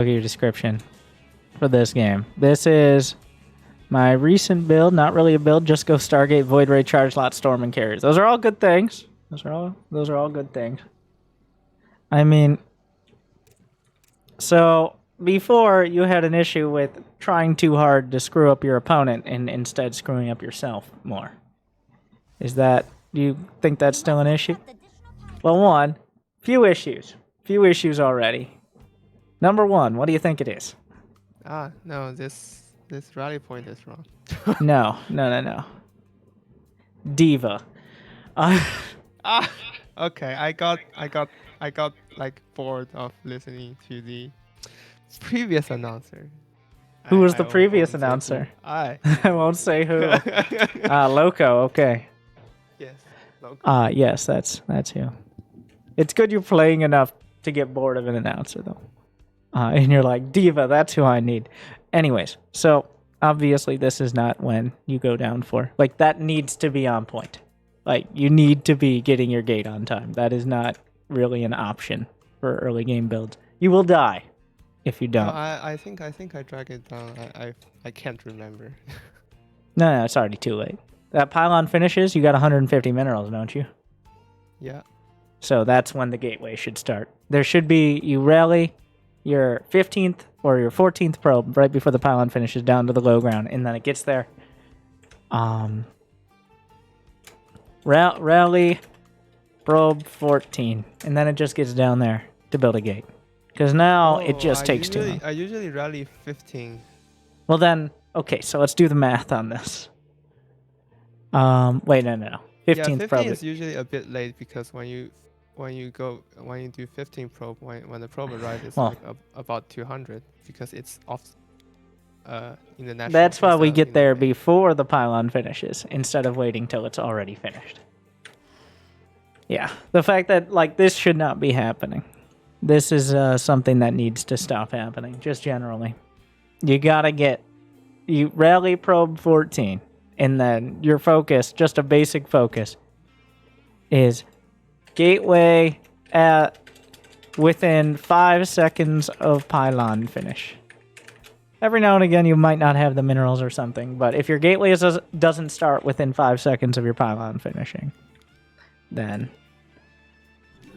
Look at your description for this game. This is my recent build. Not really a build. Just go Stargate, Void Ray, Charge Lot, Storm, and Carriers. Those are all good things. Those are all good things. I mean, so before you had an issue with trying too hard to screw up your opponent and instead screwing up yourself more. Do you think that's still an issue? Well, one, few issues already. Number one, what do you think it is? No, this rally point is wrong. No. Diva. Okay, I got like bored of listening to the previous announcer. Who was the previous announcer? I won't say who. Loco, okay. Yes. Loco. Yes, that's who. It's good you're playing enough to get bored of an announcer, though. And you're like, Diva, that's who I need. Anyways, so obviously this is not when you go down for. Like, that needs to be on point. Like, you need to be getting your gate on time. That is not really an option for early game builds. You will die if you don't. No, I think I drag it down. I can't remember. No, it's already too late. That pylon finishes, you got 150 minerals, don't you? Yeah. So that's when the gateway should start. There should be, you rally your 15th or your 14th probe right before the pylon finishes down to the low ground, and then it gets there. Rally probe 14, and then it just gets down there to build a gate. Because now it just takes too long. I usually rally 15. Well then, okay, so let's do the math on this. Wait, no. 15th 15 probe is usually a bit late because when you do 15 probe, when the probe arrives, it's like about 200 because it's off in the national. That's why we get there before the pylon finishes instead of waiting till it's already finished. Yeah, the fact that like this should not be happening. This is something that needs to stop happening, just generally. You rally probe 14, and then your focus, just a basic focus, is gateway at within 5 seconds of pylon finish. Every now and again, you might not have the minerals or something, but if your gateway doesn't start within 5 seconds of your pylon finishing, then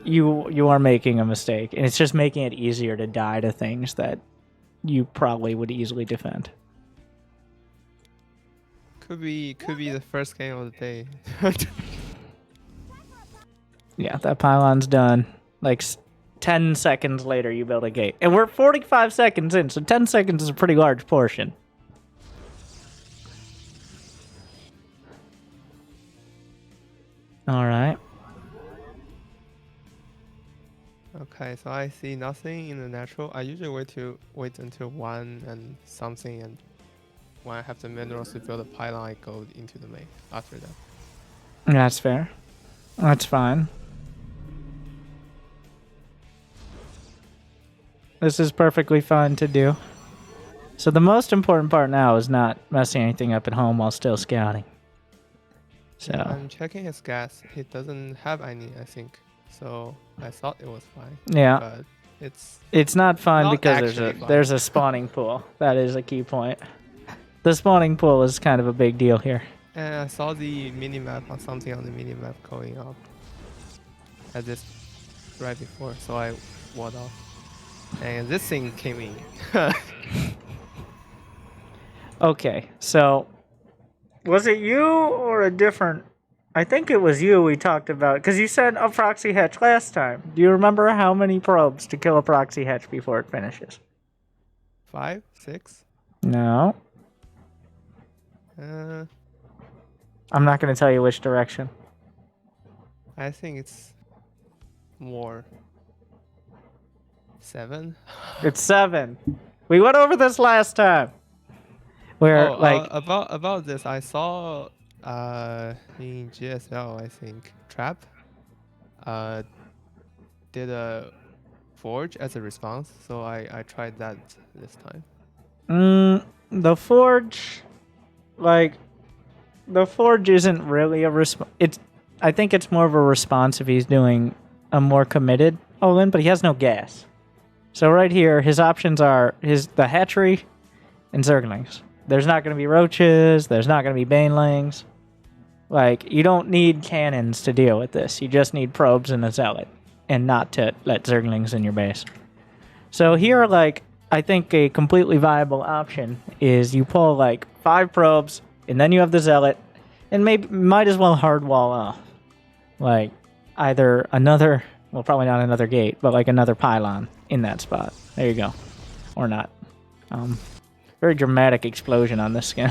you are making a mistake, and it's just making it easier to die to things that you probably would easily defend. Could be the first game of the day. Yeah, that pylon's done. Like 10 seconds later, you build a gate. And we're 45 seconds in, so 10 seconds is a pretty large portion. All right. Okay, so I see nothing in the natural. I usually wait until 1 and something, and when I have the minerals to build a pylon, I go into the main after that. That's fair. That's fine. This is perfectly fine to do. So the most important part now is not messing anything up at home while still scouting. So I'm checking his gas. He doesn't have any, I think. So I thought it was fine. Yeah. But it's not fine not because there's a spawning pool. That is a key point. The spawning pool is kind of a big deal here. And I saw the minimap or something on the minimap going up at this right before, so I ward off. And this thing came in. Okay, so was it you or a different? I think it was you we talked about, because you said a proxy hatch last time. Do you remember how many probes to kill a proxy hatch before it finishes? 5, 6? No. I'm not going to tell you which direction. I think it's more. 7? It's 7. We went over this last time. Where about this, I saw in GSL, I think Trap did a forge as a response, so I tried that this time. The forge, the forge isn't really a response. I think it's more of a response if he's doing a more committed all-in, but he has no gas. So right here, his options are the hatchery and zerglings. There's not going to be roaches. There's not going to be banelings. Like, you don't need cannons to deal with this. You just need probes and a zealot, and not to let zerglings in your base. So here, like, I think a completely viable option is you pull like 5 probes, and then you have the zealot, and maybe might as well hard wall off, like either another, well, probably not another gate, but like another pylon in that spot. There you go, or not. Very dramatic explosion on this skin.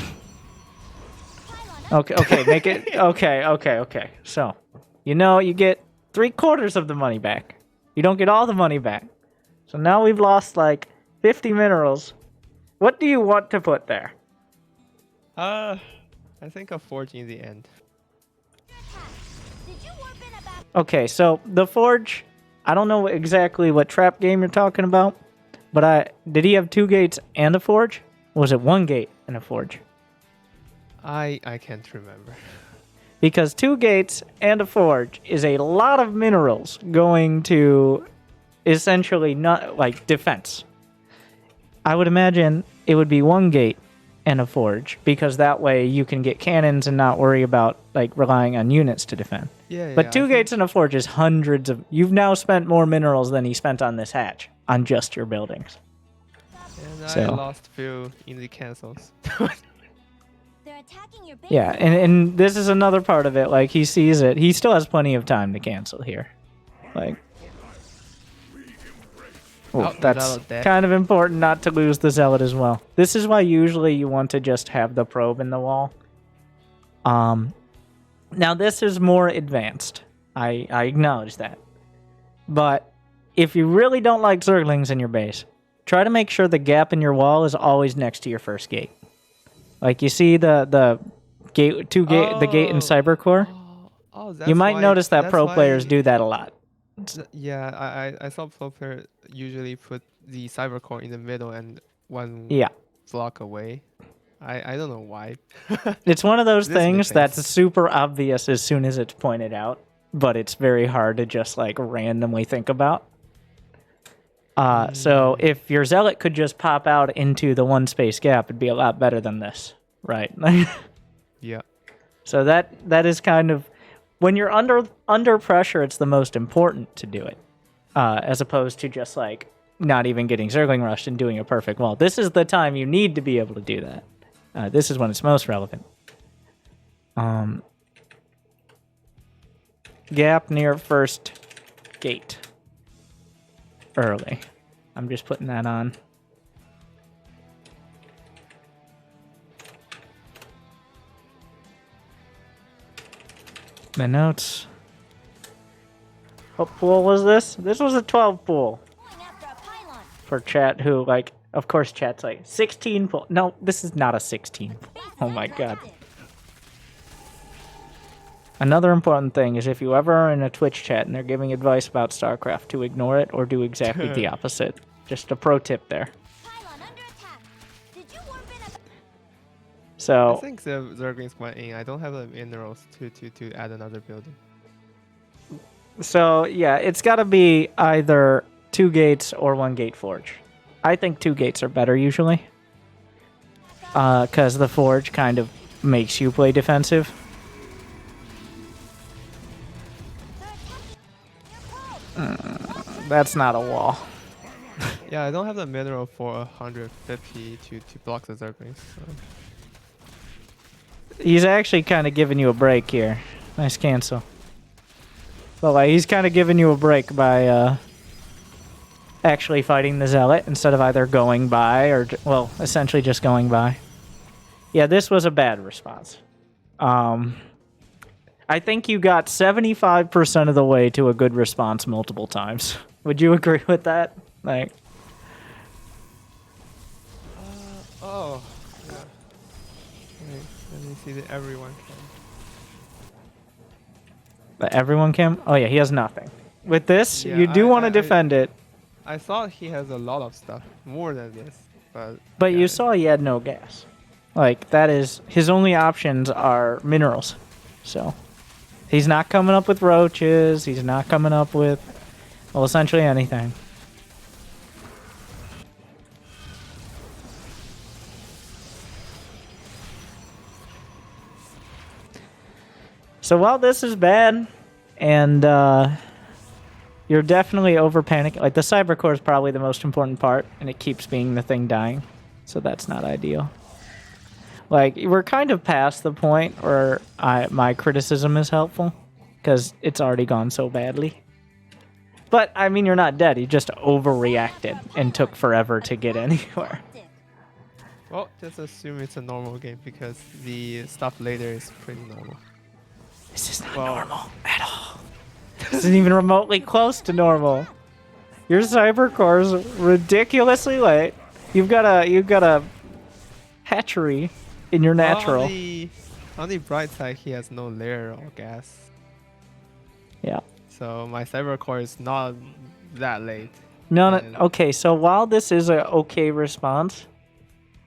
Okay, make it okay. So, you get 3/4 of the money back. You don't get all the money back. So now we've lost like 50 minerals. What do you want to put there? I think a forge in the end. Okay, so the forge, I don't know exactly what trap game you're talking about, but did he have 2 gates and a forge? Or was it 1 gate and a forge? I can't remember. Because 2 gates and a forge is a lot of minerals going to essentially not like defense. I would imagine it would be 1 gate and a forge, because that way you can get cannons and not worry about like relying on units to defend. Yeah. But 2 gates and a forge is hundreds of. You've now spent more minerals than he spent on this hatch on just your buildings. And So. I lost few in the cancels. They're attacking your base. Yeah, and this is another part of it. Like, he sees it. He still has plenty of time to cancel here. Like, Oh, that's Zealot dead. kind of important not to lose the zealot as well. This is why usually you want to just have the probe in the wall. Now this is more advanced. I acknowledge that. But if you really don't like zerglings in your base, try to make sure the gap in your wall is always next to your first gate. Like, you see the gate, the gate in Cybercore? Oh, You might notice that pro players do that a lot. Yeah, I saw pro players usually put the cybercore in the middle and 1 Yeah. block away. I don't know why. It's one of those This makes things that's sense. super obvious as soon as it's pointed out, but it's very hard to just like randomly think about. So if your zealot could just pop out into the 1 space gap, it'd be a lot better than this, right? Yeah. So that is kind of, when you're under pressure, it's the most important to do it, as opposed to just like not even getting zergling rushed and doing a perfect wall. This is the time you need to be able to do that. This is when it's most relevant. Gap near first gate. Early. I'm just putting that on. The notes. What pool was this? This was a 12 pool. Going after a pylon. For chat who, like, of course chat's like, 16 pool. No, this is not a 16 pool. Base Oh is my god. active. Another important thing is if you ever are in a Twitch chat and they're giving advice about StarCraft, to ignore it or do exactly the opposite. Just a pro tip there. Pylon under attack. Did you warp in a I So, think the zerglings went in. I don't have the minerals to add another building. yeah, it's got to be either 2 gates or 1 gate forge. I think 2 gates are better usually, because the forge kind of makes you play defensive. That's not a wall. Yeah, I don't have the mineral for 150 to block the zerglings. So. He's actually kind of giving you a break here. Nice cancel. But like, he's kind of giving you a break by actually fighting the zealot instead of either going by or, well, essentially just going by. Yeah, this was a bad response. I think you got 75% of the way to a good response multiple times. Would you agree with that? Like, Oh. Yeah. Wait, let me see the everyone can. but everyone can? Oh yeah, he has nothing. With this, Yeah, you do want to I- defend it, I thought he has a lot of stuff, more than this, but. but yeah, you saw he had no gas. Like, that is, his only options are minerals. So, he's not coming up with roaches, he's not coming up with, well, essentially anything. So while this is bad, and you're definitely over panicking. Like the cyber core is probably the most important part, and it keeps being the thing dying. So that's not ideal. Like we're kind of past the point where my criticism is helpful, because it's already gone so badly. But I mean, you're not dead. You just overreacted and took forever to get anywhere. Well, just assume it's a normal game because the stuff later is pretty normal. This is not normal at all. This isn't even remotely close to normal. Your cyber core is ridiculously late. You've got a hatchery in your natural. On the bright side, he has no layer or gas. Yeah. So my cyber core is not that late. No. Okay, so while this is a okay response,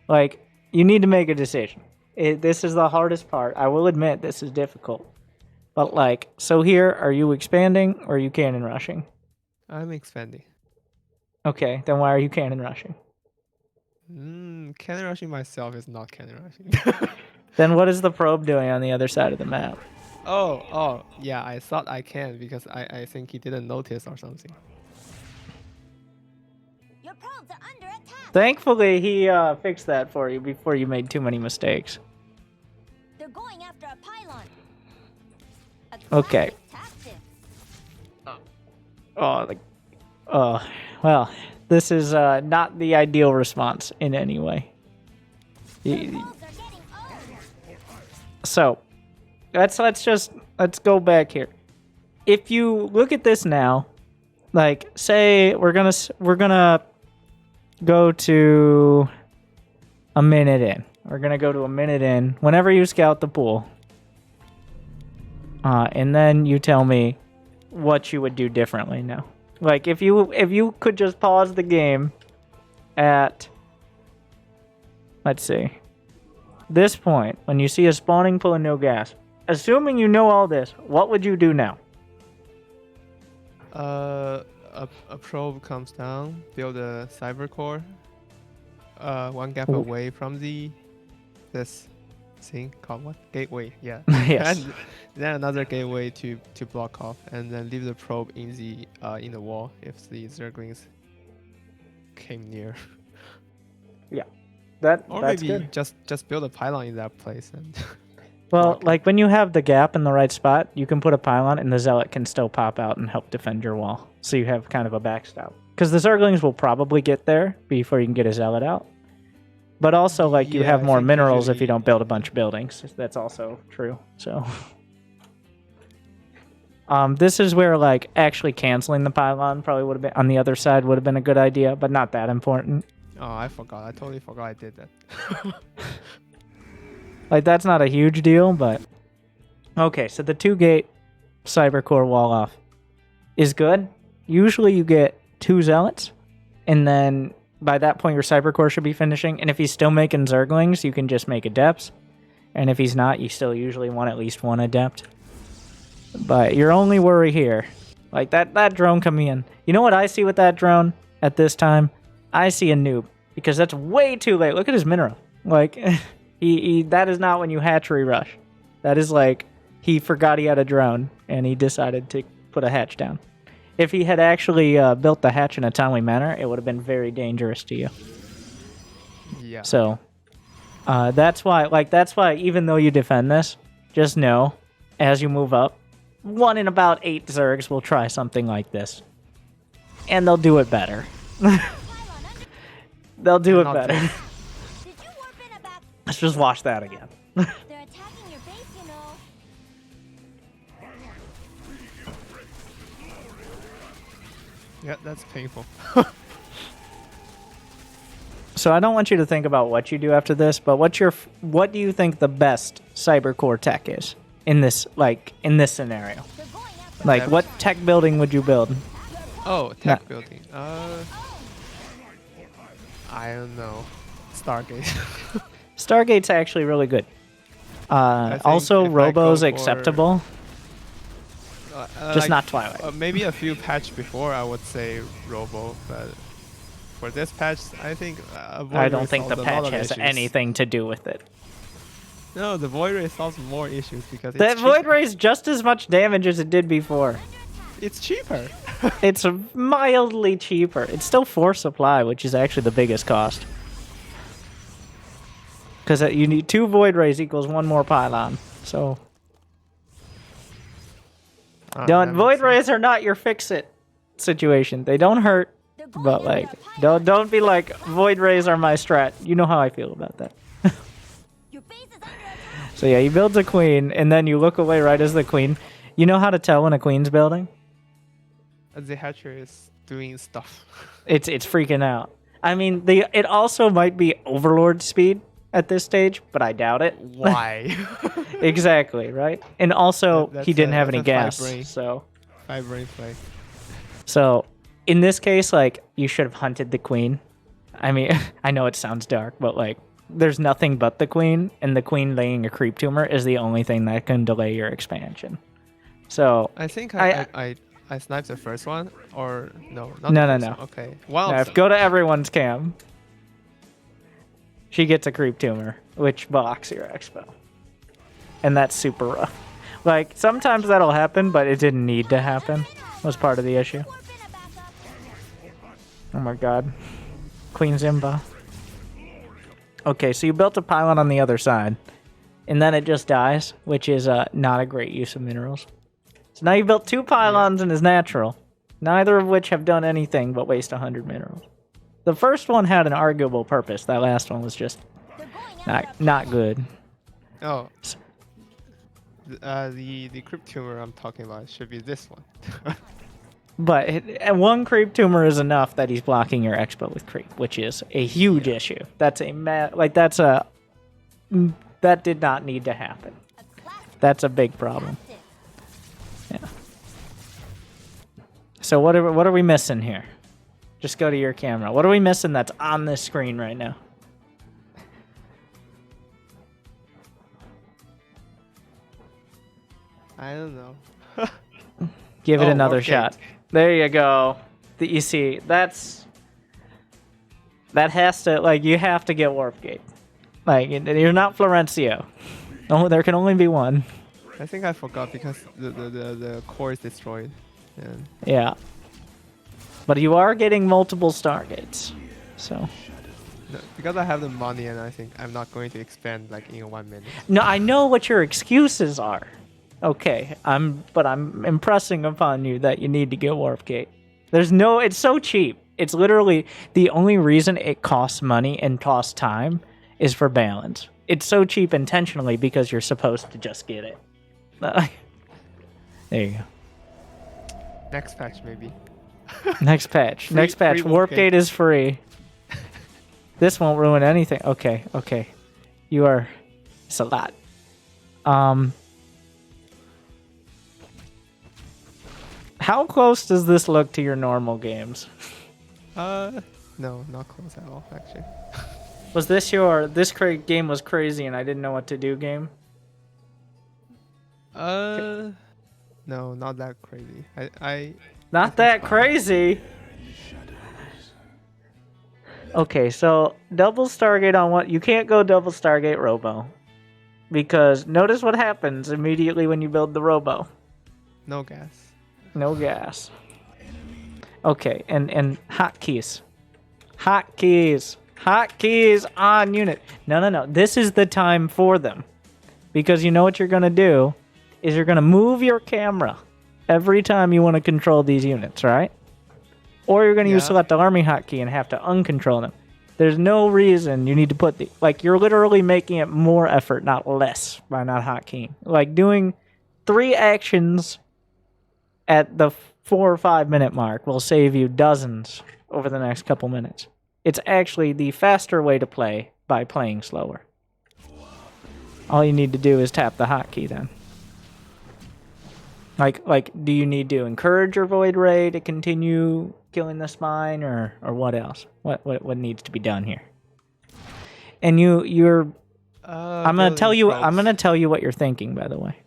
like you need to make a decision. This is the hardest part. I will admit this is difficult. But like, so here, are you expanding or are you cannon rushing? I'm expanding. Okay, then why are you cannon rushing? Cannon rushing myself is not cannon rushing. Then what is the probe doing on the other side of the map? Oh, yeah, I thought I can because I think he didn't notice or something. Your probes are under attack. Thankfully, he fixed that for you before you made too many mistakes. They're going after a pylon. Okay. Well, this is not the ideal response in any way. So, let's go back here. If you look at this now, like say we're gonna go to a minute in. We're gonna go to a minute in whenever you scout the pool. And then you tell me what you would do differently now. Like if you could just pause the game at, let's see, this point when you see a spawning pool and no gas. Assuming you know all this, what would you do now? A probe comes down, build a cyber core, one gap away from this thing called what? Gateway, yeah. Yes. And then another gateway to block off, and then leave the probe in the wall if the Zerglings came near. Yeah, or that's maybe good. just build a pylon in that place and. Well, like when you have the gap in the right spot, you can put a pylon, and the zealot can still pop out and help defend your wall. So you have kind of a backstop. Because the Zerglings will probably get there before you can get a zealot out. But also, like, you have more minerals if you don't build a bunch of buildings. That's also true. So, this is where, like, actually canceling the pylon probably would have been, on the other side, would have been a good idea, but not that important. Oh, I forgot. I totally forgot I did that. Like, that's not a huge deal, but... Okay, so the 2-gate cyber core wall off is good. Usually you get 2 zealots, and then... By that point, your cyber core should be finishing. And if he's still making Zerglings, you can just make adepts. And if he's not, you still usually want at least 1 adept. But your only worry here, like that drone coming in. You know what I see with that drone at this time? I see a noob. Because that's way too late. Look at his mineral. Like, that is not when you hatchery rush. That is like, he forgot he had a drone, and he decided to put a hatch down. If he had actually built the hatch in a timely manner, it would have been very dangerous to you. Yeah. So, that's why even though you defend this, just know, as you move up, 1 in about 8 Zergs will try something like this. And they'll do it better. They'll do it better. Let's just watch that again. They're attacking your base, you know. Yeah, that's painful. So I don't want you to think about what you do after this, but what do you think the best cyber core tech is in this scenario? Like, what tech building would you build? Oh, tech building. I don't know. Stargate. Stargate's actually really good. Also, Robo's acceptable. Just like, not Twilight. Maybe a few patch before I would say Robo, but for this patch, I think I don't think the patch has anything to do with it. No, the Void Ray solves more issues because That it's Void cheaper. Ray's just as much damage as it did before. It's cheaper. It's mildly cheaper. It's still 4 supply, which is actually the biggest cost. Because you need 2 Void Rays equals 1 more pylon. So, Ah, don't, that makes Void sense. Rays are not your fix-it situation. They don't hurt, They're going but after like, a pylon. don't be like, Void Rays are my strat. You know how I feel about that. Your base is under attack. So yeah, he builds a queen, and then you look away right as the queen. You know how to tell when a queen's building? The Hatcher is doing stuff. It's freaking out. I mean, it also might be Overlord speed at this stage, but I doubt it. Why? Exactly, right? And also, That's he didn't have that's any a gas, five brain. so... Five brain play. So, in this case, like, you should have hunted the queen. I mean, I know it sounds dark, but, like, there's nothing but the queen, and the queen laying a creep tumor is the only thing that can delay your expansion. So, I think I I sniped the first one, or no? Not No, the no, first no. one. Okay. Wow. now, go to everyone's cam. She gets a creep tumor, which blocks your expo. And that's super rough. Like, sometimes that'll happen, but it didn't need to happen. Was part of the issue. Warp in a backup. Oh my god. Queen Zimba. Okay, so you built a pylon on the other side. And then it just dies, which is not a great use of minerals. So now you built 2 pylons in his natural, neither of which have done anything but waste 100 minerals. The first one had an arguable purpose. That last one was just They're going after a not good. Oh. The crypt tumor I'm talking about should be this one. But and 1 creep tumor is enough that he's blocking your expo with creep, which is a huge issue. That's that did not need to happen. a classic That's a big problem. captive. Yeah. So what are we missing here? Just go to your camera. What are we missing that's on this screen right now? I don't know. Give it Oh, another warp shot. gate. There you go. You see, that has to, like, you have to get warp gate. Like, you're not Florencio. Oh, there can only be one. I think I forgot because the core is destroyed. And Yeah. But you are getting multiple Stargates. So. because I have the money and I think I'm not going to expand like in 1 minute. No, I know what your excuses are. Okay, but I'm impressing upon you that you need to get Warp Gate. It's so cheap. It's literally the only reason it costs money and costs time is for balance. It's so cheap intentionally because you're supposed to just get it. There you go. Next patch maybe. Next patch. Free- Next patch. free Warp Warp Gate is free. This won't ruin anything. Okay. You are... It's a lot. How close does this look to your normal games? No, not close at all actually. Was this game was crazy and I didn't know what to do game? No, not that crazy. I Not that crazy. Okay, so double Stargate on what? You can't go double Stargate Robo. Because notice what happens immediately when you build the Robo. no gas. No gas. Okay, and hotkeys. Hotkeys. Hotkeys on unit. No. This is the time for them. Because you know what you're going to do is you're going to move your camera every time you want to control these units, right? Or you're going to use Yeah. select army hotkey and have to uncontrol them. There's no reason you need to put you're literally making it more effort, not less, by not hotkeying. Like doing 3 actions at the 4 or 5 minute mark will save you dozens over the next couple minutes. It's actually the faster way to play by playing slower. All you need to do is tap the hotkey then. Like, do you need to encourage your Void Ray to continue killing the spine, or what else? What needs to be done here? And you're I'm gonna tell you what you're thinking, by the way.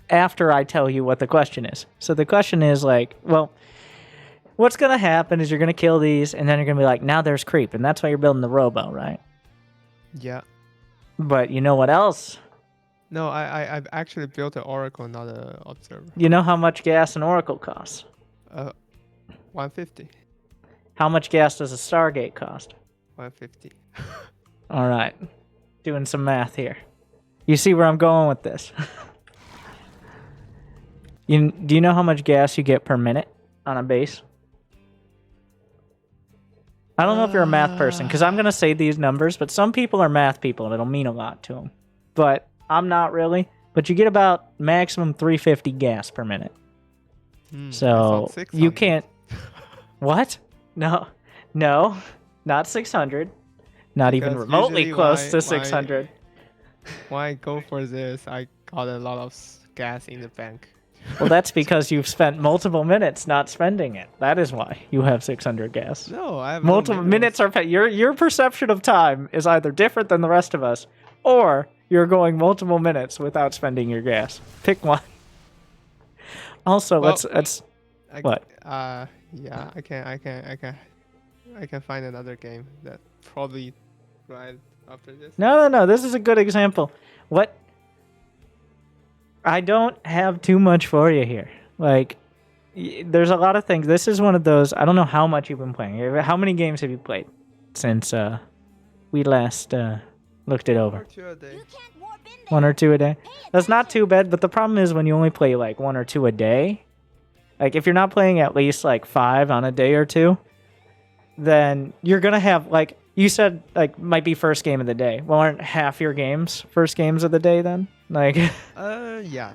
After I tell you what the question is. So the question is like, well, what's gonna happen is you're gonna kill these, and then you're gonna be like, now there's creep, and that's why you're building the Robo, right? Yeah. But you know what else? No, I've actually built an oracle, not an observer. You know how much gas an oracle costs? 150. How much gas does a Stargate cost? 150. All right. Doing some math here. You see where I'm going with this? Do you know how much gas you get per minute on a base? I don't know if you're a math person, because I'm going to say these numbers, but some people are math people, and it'll mean a lot to them. But I'm not really. But you get about maximum 350 gas per minute. So you can't... What? No, not 600. Not even Because remotely usually close to why- 600. When I go for this, I got a lot of gas in the bank. Well, that's because you've spent multiple minutes not spending it. That is why you have 600 gas. No, I have Multiple minutes are... Your perception of time is either different than the rest of us, or you're going multiple minutes without spending your gas. Pick one. Also, Well, let's... What? Yeah, I can find another game that probably right after this. No. This is a good example. What? I don't have too much for you here. Like, there's a lot of things. This is one of those. I don't know how much you've been playing. How many games have you played since we last looked it over? 2 a day. You can't warp in there. 1 or 2 a day. That's not too bad. But the problem is when you only play like 1 or 2 a day. Like, if you're not playing at least like 5 on a day or 2, then you're gonna have, like you said, like might be first game of the day. Well, aren't half your games first games of the day then? Like, Yeah.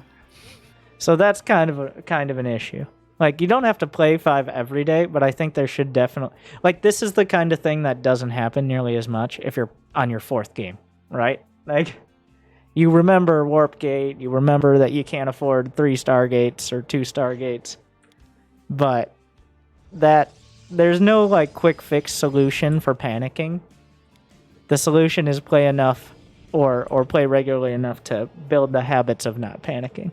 so that's kind of an issue. Like, you don't have to play 5 every day, but I think there should definitely, like, this is the kind of thing that doesn't happen nearly as much if you're on your 4th game, right? Like, you remember Warp Gate, you remember that you can't afford 3 Stargates or 2 Stargates, but that there's no like quick fix solution for panicking. The solution is play enough or play regularly enough to build the habits of not panicking.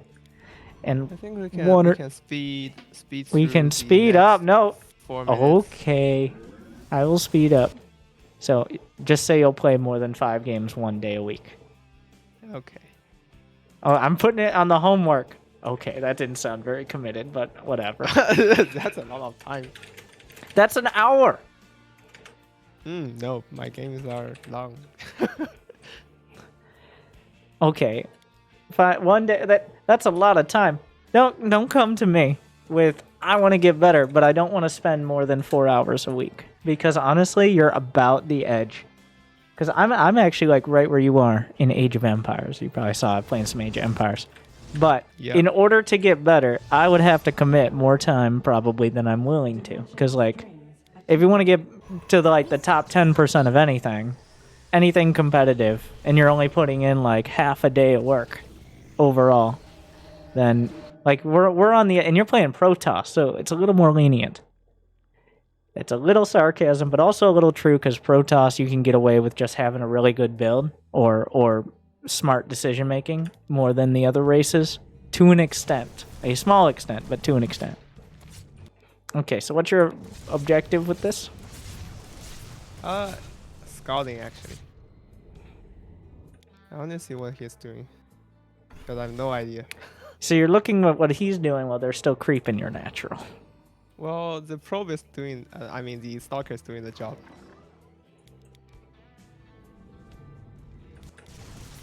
And I think we can speed we through can the speed next up. No. 4 minutes. Okay. I will speed up. So just say you'll play more than 5 games 1 day a week. Okay. Oh, I'm putting it on the homework. Okay, that didn't sound very committed, but whatever. That's a lot of time. That's an hour. No, my games are long. Okay. 1 day, that's a lot of time. Don't come to me with I want to get better, but I don't want to spend more than 4 hours a week. Because honestly, you're about the edge. Because I'm actually like right where you are in Age of Empires. You probably saw I playing some Age of Empires. But Yeah. in order to get better, I would have to commit more time probably than I'm willing to. Because like, if you want to get to the top 10% of anything competitive, and you're only putting in like half a day of work overall, then like we're on the, and you're playing Protoss, so it's a little more lenient. It's a little sarcasm, but also a little true, because Protoss, you can get away with just having a really good build or smart decision making more than the other races, to an extent, a small extent, but to an extent. Okay, so what's your objective with this? Scouting actually. I want to see what he's doing, because I have no idea. So you're looking at what he's doing while they're still creeping your natural. Well, the probe is doing. The stalker is doing the job.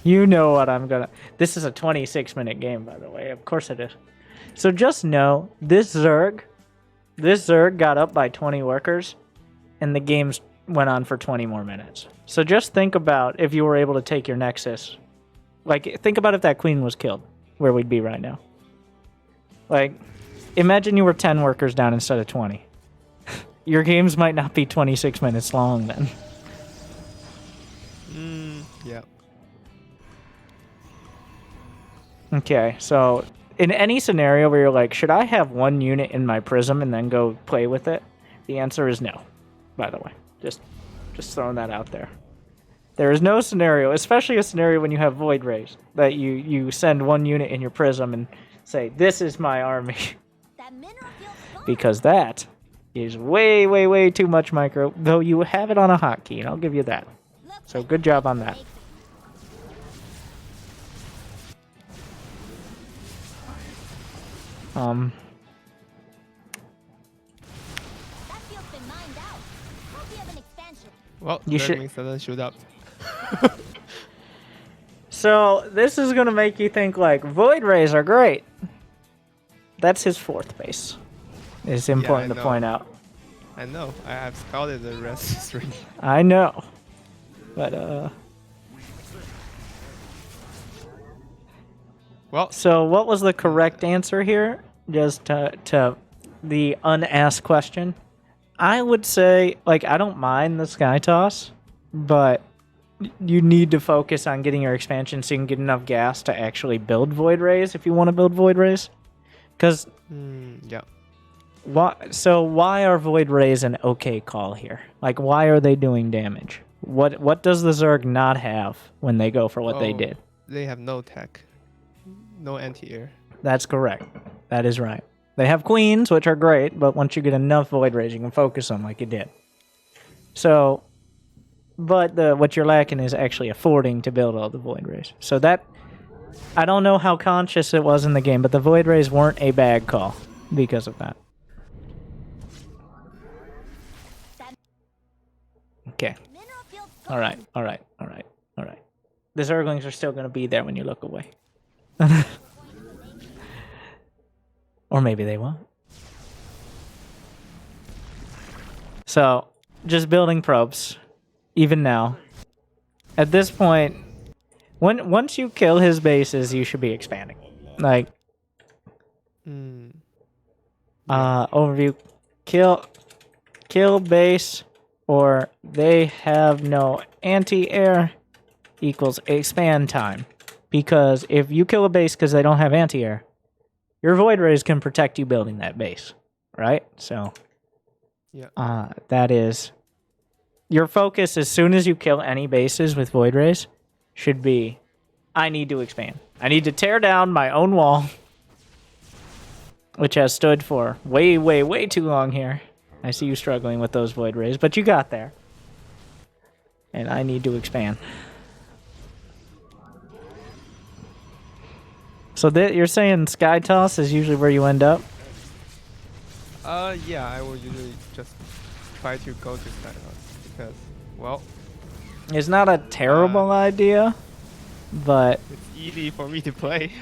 You know what I'm gonna... This is a 26-minute game, by the way. Of course it is. So just know, this Zerg got up by 20 workers, and the games went on for 20 more minutes. So just think about if you were able to take your Nexus. Like, think about if that queen was killed, where we'd be right now. Like, imagine you were 10 workers down instead of 20. Your games might not be 26 minutes long then. Yeah. Okay, so in any scenario where you're like, should I have 1 unit in my prism and then go play with it? The answer is no, by the way. Just throwing that out there. There is no scenario, especially a scenario when you have Void Rays, that you send 1 unit in your prism and say, this is my army. That mineral field's gone. Because that is way, way, way too much micro, though you have it on a hotkey, and I'll give you that. Looks So like good job on that. That field's been mined out. Hope you have an expansion. Well, You that should- means doesn't shoot up. So this is gonna make you think like Void Rays are great. That's his fourth base. It's important to know. point out. I know. I have scouted the rest 3. I know, but Well, So what was the correct answer here? Just to the unasked question. I would say, like, I don't mind the Sky Toss, but you need to focus on getting your expansion so you can get enough gas to actually build Void Rays if you want to build Void Rays. Because yeah. why are Void Rays an okay call here? Like, why are they doing damage? What does the Zerg not have when they go for what they Oh, did? They have no tech. No anti-air. That's correct. That is right. They have queens, which are great, but once you get enough Void Rays, you can focus them like you did. So, but what you're lacking is actually affording to build all the Void Rays. So that, I don't know how conscious it was in the game, but the Void Rays weren't a bad call because of that. Okay. Mineral field's All gone. right. All right. All right. All right. The Zerglings are still going to be there when you look away. Or maybe they won't. So, just building probes, even now. At this point, once you kill his bases, you should be expanding. Like, overview, kill base, or they have no anti-air equals expand time. Because if you kill a base because they don't have anti-air, your Void Rays can protect you building that base, right? So, Yeah. that is your focus as soon as you kill any bases with Void Rays should be, I need to expand. I need to tear down my own wall, which has stood for way, way, way too long here. I see you struggling with those Void Rays, but you got there. And I need to expand. So you're saying Sky Toss is usually where you end up? Yeah, I will usually just try to go to Starcraft because, well, It's not a terrible idea, but it's easy for me to play.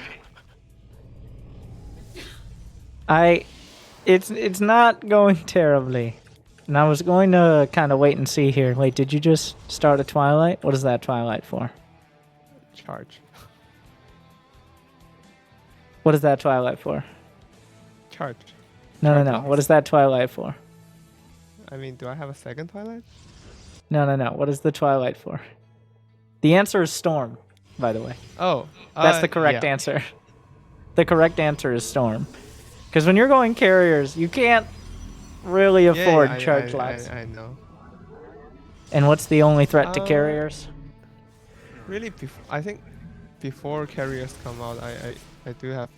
it's not going terribly. And I was going to kind of wait and see here. Wait, did you just start a Twilight? What is that Twilight for? Charge. What is that Twilight for? Charge. No. What is that Twilight for? I mean, do I have a second Twilight? No. What is the Twilight for? The answer is Storm, by the way. Oh. That's the correct yeah. answer. The correct answer is Storm. Because when you're going carriers, you can't really afford charge lights. I know. And what's the only threat to carriers? Really, I think before carriers come out, I do have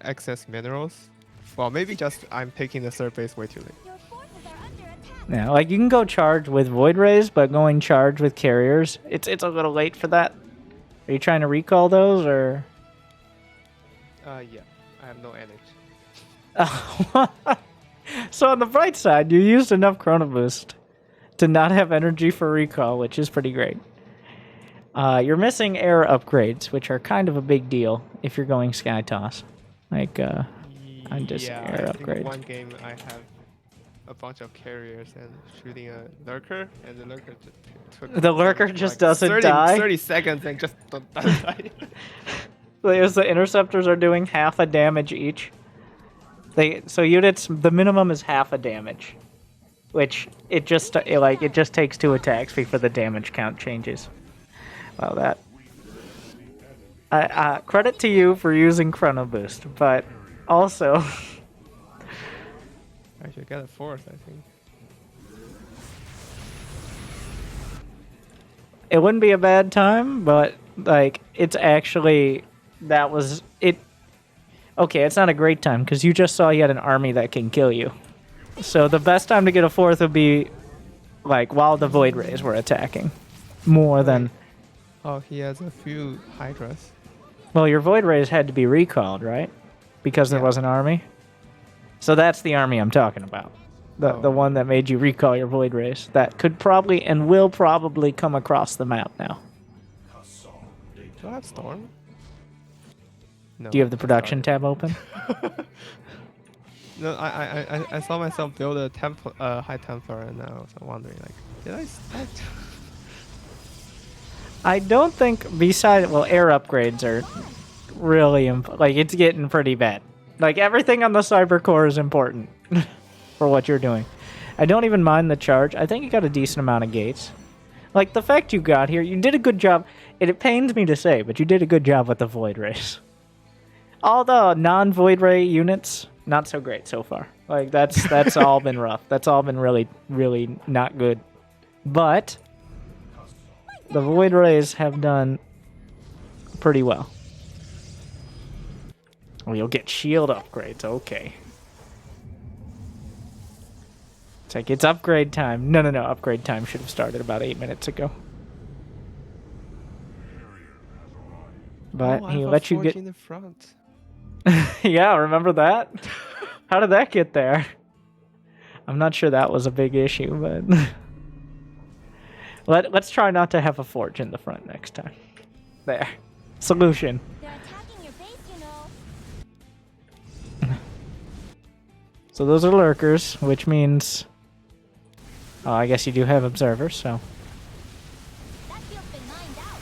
excess minerals. Well, maybe just I'm taking the third base way too late. Your forces are under attack. Yeah, like you can go charge with Void Rays, but going charge with carriers, it's a little late for that. Are you trying to recall those, or? Yeah, I have no energy. So on the bright side, you used enough Chrono Boost to not have energy for recall, which is pretty great. You're missing air upgrades, which are kind of a big deal if you're going Sky Toss. Like, I'm just air I think upgrades. one game I have a bunch of carriers and shooting a lurker, and the lurker took The lurker just like doesn't 30, die? 30 seconds and just doesn't die. Because the interceptors are doing half a damage each. So units, the minimum is half a damage, which it just takes 2 attacks before the damage count changes. Well, that credit to you for using Chrono Boost, but also I should get a fourth, I think. it wouldn't be a bad time, but like it's actually that was it. Okay, it's not a great time because you just saw you had an army that can kill you. So the best time to get a fourth would be like while the Void Rays were attacking, more than. Oh, he has a few Hydras. Well, your Void Rays had to be recalled, right? because there Yeah. was an army. So that's the army I'm talking about. The Oh. one that made you recall your Void Race. That could probably and will probably come across the map now. Do I have Storm? No. Do you have the I production started. tab open? No, I saw myself build a high Templar, and I was wondering, like, did I start? I don't think air upgrades are really like it's getting pretty bad. Like everything on the cyber core is important for what you're doing. I don't even mind the charge. I think you got a decent amount of gates. Like the fact you got here, you did a good job. It pains me to say, but you did a good job with the Void Race. All the non-Void Ray units, not so great so far. Like that's all been rough. That's all been really, really not good. But the Void Rays have done pretty well. Oh, you'll get shield upgrades. Okay. It's like it's upgrade time. No. Upgrade time should have started about 8 minutes ago. But Oh, he I have let a you forge get. in the front. Yeah, remember that? How did that get there? I'm not sure that was a big issue, but let's try not to have a forge in the front next time. There. Solution. They're attacking your base, you know. So those are lurkers, which means I guess you do have observers, so. That field's been mined out.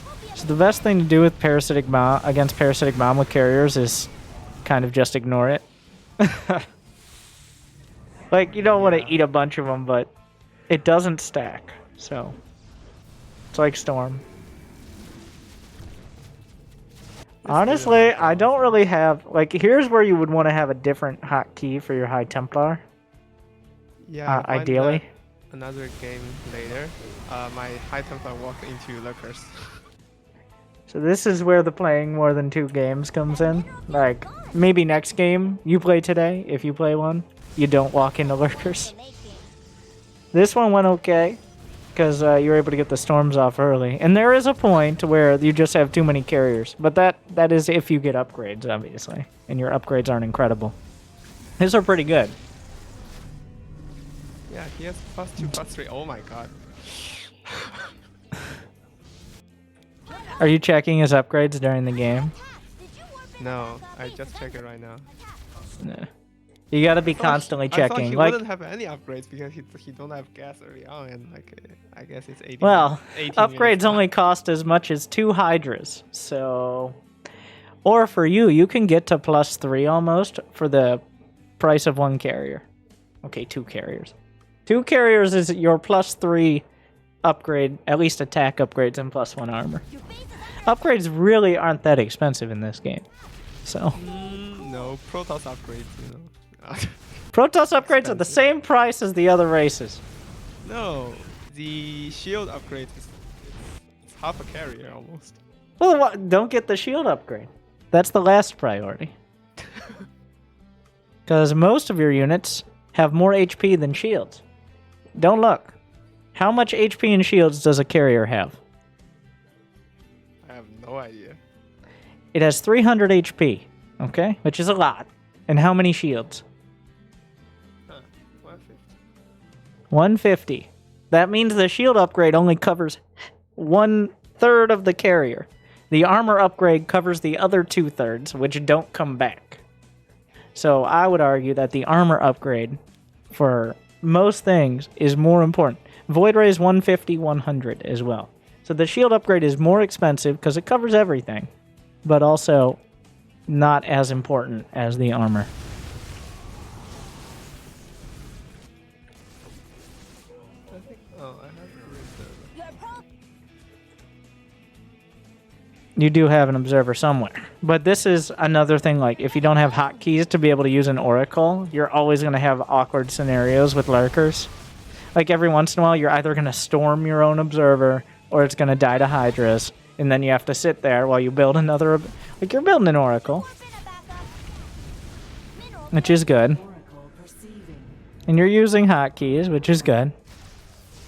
Hope you have So an the best thing to do with against parasitic bomb with carriers is kind of just ignore it. Like, you don't want to eat a bunch of them, but it doesn't stack, so. It's like Storm. Honestly, I don't really have, like, here's where you would want to have a different hotkey for your High Templar, Yeah, I find ideally. that another game later, my high Templar walked into lurkers. So this is where the playing more than 2 games comes in. Like, maybe next game you play today, if you play one, you don't walk into lurkers. making. This one went okay, because you were able to get the storms off early. And there is a point where you just have too many carriers. But that is if you get upgrades, obviously. And your upgrades aren't incredible. These are pretty good. Yeah, he has +2, +3. Oh my god. Are you checking his upgrades during the game? Did you warp in No, that I base just check it right now. No. You gotta be constantly I thought checking. he Like, wouldn't have any upgrades because he don't have gas early on, and like I guess it's 80. well, 18 upgrades minutes only time. cost as much as 2 Hydras. So, or for you can get to +3 almost for the price of 1 carrier. Okay, 2 carriers. 2 carriers is your +3 upgrade, at least attack upgrades and +1 armor. Your base is Upgrades really aren't that expensive in this game. So, No, Protoss upgrades, you know. Protoss upgrades are the Expensive. same price as the other races. No, the shield upgrade is it's half a carrier almost. Well, don't get the shield upgrade. That's the last priority. Because most of your units have more HP than shields. Don't look. How much HP and shields does a carrier have? I have no idea. It has 300 HP, okay? Which is a lot. And how many shields? Huh, 150. 150. That means the shield upgrade only covers 1/3 of the carrier. The armor upgrade covers the other 2/3, which don't come back. So I would argue that the armor upgrade for most things is more important. Void Ray is 150, 100 as well. So the shield upgrade is more expensive because it covers everything, but also not as important as the armor. I think. Oh, I have reserve. your pro. You do have an observer somewhere. But this is another thing, like, if you don't have hotkeys to be able to use an oracle, you're always going to have awkward scenarios with lurkers. Like, every once in a while, you're either going to storm your own observer, or it's going to die to hydras, and then you have to sit there while you build another... Like, you're building an oracle, Warp in a backup. Mineral which is good. And you're using hotkeys, which is good.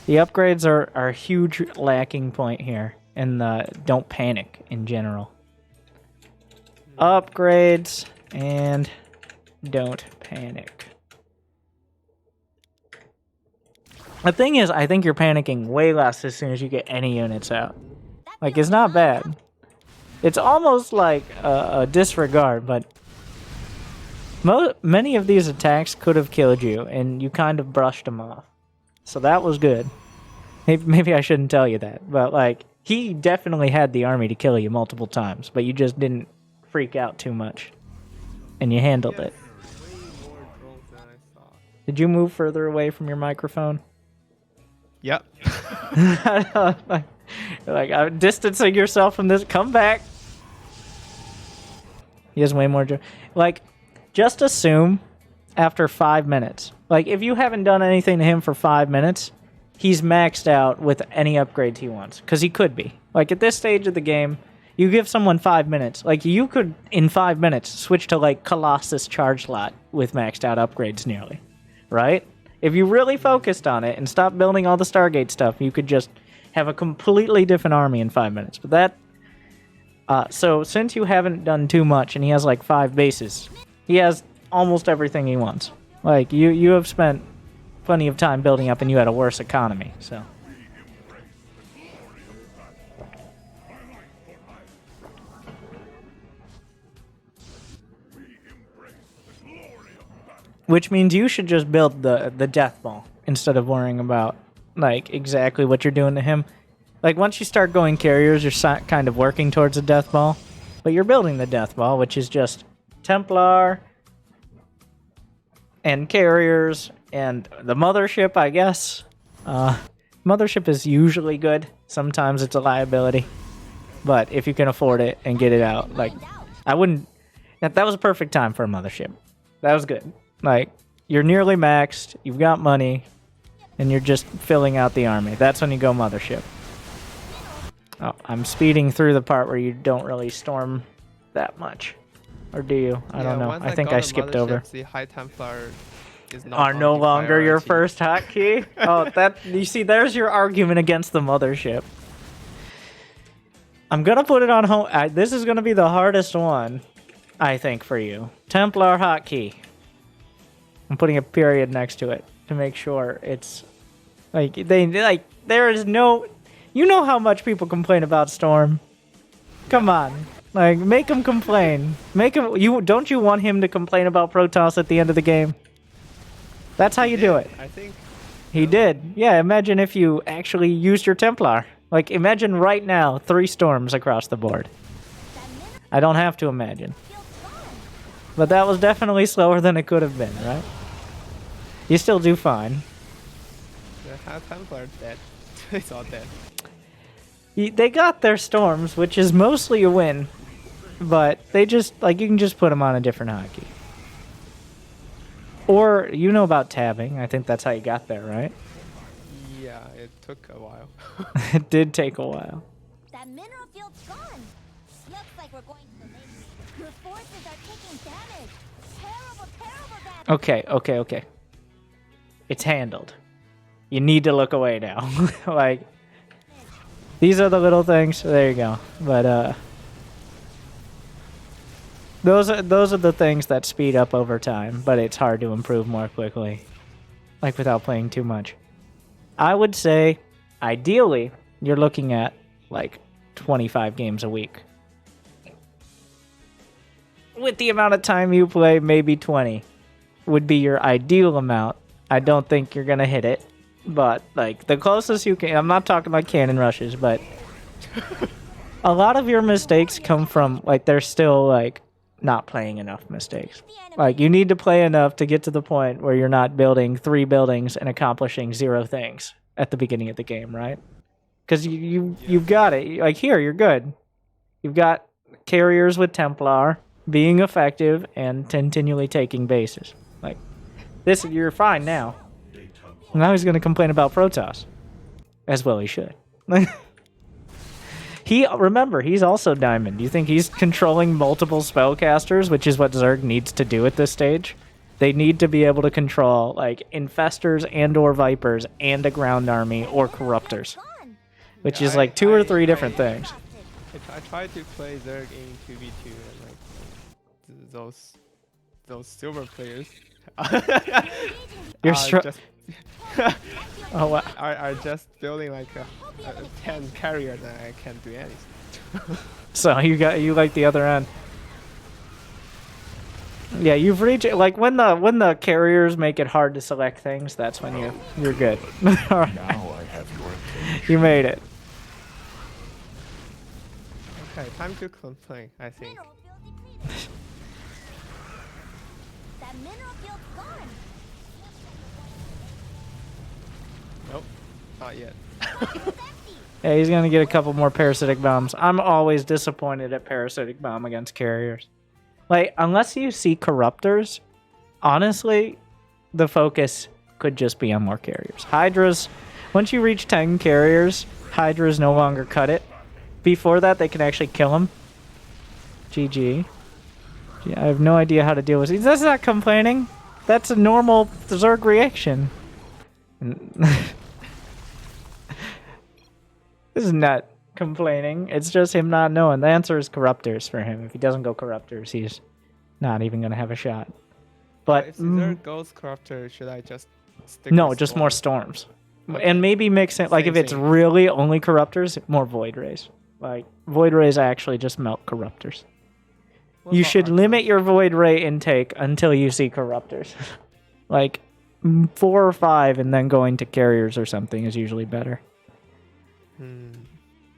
The upgrades are a huge lacking point here, and don't panic in general. Upgrades And don't panic. The thing is, I think you're panicking way less as soon as you get any units out. Like, it's not bad. It's almost like a disregard, but many of these attacks could have killed you, and you kind of brushed them off. So that was good. Maybe I shouldn't tell you that, but like, he definitely had the army to kill you multiple times, but you just didn't freak out too much, and you handled it. Way more drones than I thought. Did you move further away from your microphone? Yep. like distancing yourself from this. Come back. He has way more. Like, just assume after 5 minutes. Like, if you haven't done anything to him for 5 minutes, he's maxed out with any upgrades he wants. Because he could be. Like, at this stage of the game, you give someone 5 minutes. Like, you could, in 5 minutes, switch to, like, Colossus Charge Lot with maxed out upgrades nearly. Right? If you really focused on it and stopped building all the Stargate stuff, you could just have a completely different army in 5 minutes. But that... so, since you haven't done too much and he has, like, 5 bases, he has almost everything he wants. Like, you have spent plenty of time building up and you had a worse economy, so... Which means you should just build the death ball instead of worrying about, like, exactly what you're doing to him. Like, once you start going carriers, you're kind of working towards a death ball. But you're building the death ball, which is just Templar and carriers and the mothership, I guess. Mothership is usually good. Sometimes it's a liability. But if you can afford it and get it out, like, I wouldn't... That was a perfect time for a mothership. That was good. Like, you're nearly maxed, you've got money, and you're just filling out the army. That's when you go mothership. Oh, I'm speeding through the part where you don't really storm that much. Or do you? I don't know. I think I skipped over. The High Templar is not Are no on the longer your priority. first hotkey? Oh, that... You see, there's your argument against the mothership. I'm gonna put it on home... this is gonna be the hardest one, I think, for you. Templar hotkey. I'm putting a period next to it to make sure it's... Like, there is no... You know how much people complain about Storm? Come on. Like, make him complain. Make him... Don't you want him to complain about Protoss at the end of the game? That's how you do it. I think He did. Yeah, imagine if you actually used your Templar. Like, imagine right now 3 storms across the board. I don't have to imagine. But that was definitely slower than it could have been, right? You still do fine. the High Templar dead. It's all dead. They got their storms, which is mostly a win. But they just, like, you can just put them on a different hotkey. Or, you know about tabbing. I think that's how you got there, right? Yeah, it took a while. It did take a while. That mineral field's gone. Looks like we're going to the main. Your forces are taking damage. Terrible damage. Okay. It's handled. You need to look away now. Like, these are the little things. There you go. But, those are the things that speed up over time, but it's hard to improve more quickly. Like, without playing too much. I would say, ideally, you're looking at, like, 25 games a week. With the amount of time you play, maybe 20 would be your ideal amount. I don't think you're gonna hit it, but, like, the closest you can... I'm not talking like cannon rushes, but... a lot of your mistakes come from, like, they're still, like, not playing enough mistakes. Like, you need to play enough to get to the point where you're not building 3 buildings and accomplishing 0 things at the beginning of the game, right? Because you've got it. Like, here, you're good. You've got carriers with Templar being effective and continually taking bases. Like, this, you're fine now. Now he's going to complain about Protoss. As well he should. Remember, he's also Diamond. You think he's controlling multiple spellcasters, which is what Zerg needs to do at this stage? They need to be able to control, like, Infestors and or Vipers and a ground army or Corruptors. Which is, like, 2 or 3 different things. I tried to play Zerg in 2v2 and, like, those those silver players You're are just Oh wow. are just building like a 10 carrier that I can't do anything. So you like the other end. Yeah, you've reached like when the carriers make it hard to select things. That's when you're good. All right. Now I have your attention. You made it. Okay, time to complain, I think. Mineral field depleted. That mineral field's gone. Nope, not yet. It's empty. Yeah, he's gonna get a couple more parasitic bombs. I'm always disappointed at parasitic bomb against carriers. Like, unless you see corruptors, honestly, the focus could just be on more carriers. Hydras, once you reach 10 carriers, Hydras no longer cut it. Before that, they can actually kill him. GG. Yeah, I have no idea how to deal with it. That's not complaining. That's a normal Zerg reaction. This is not complaining. It's just him not knowing. The answer is corruptors for him. If he doesn't go corruptors, he's not even going to have a shot. But If there goes corruptor, should I just stick no, with just more Storm? storms. Okay. And maybe mix it, like Same if it's thing. really only corruptors, more void rays. Like void rays actually just melt corruptors. What You about should Archons? limit your void ray intake until you see corruptors. Like 4 or 5 and then going to carriers or something is usually better.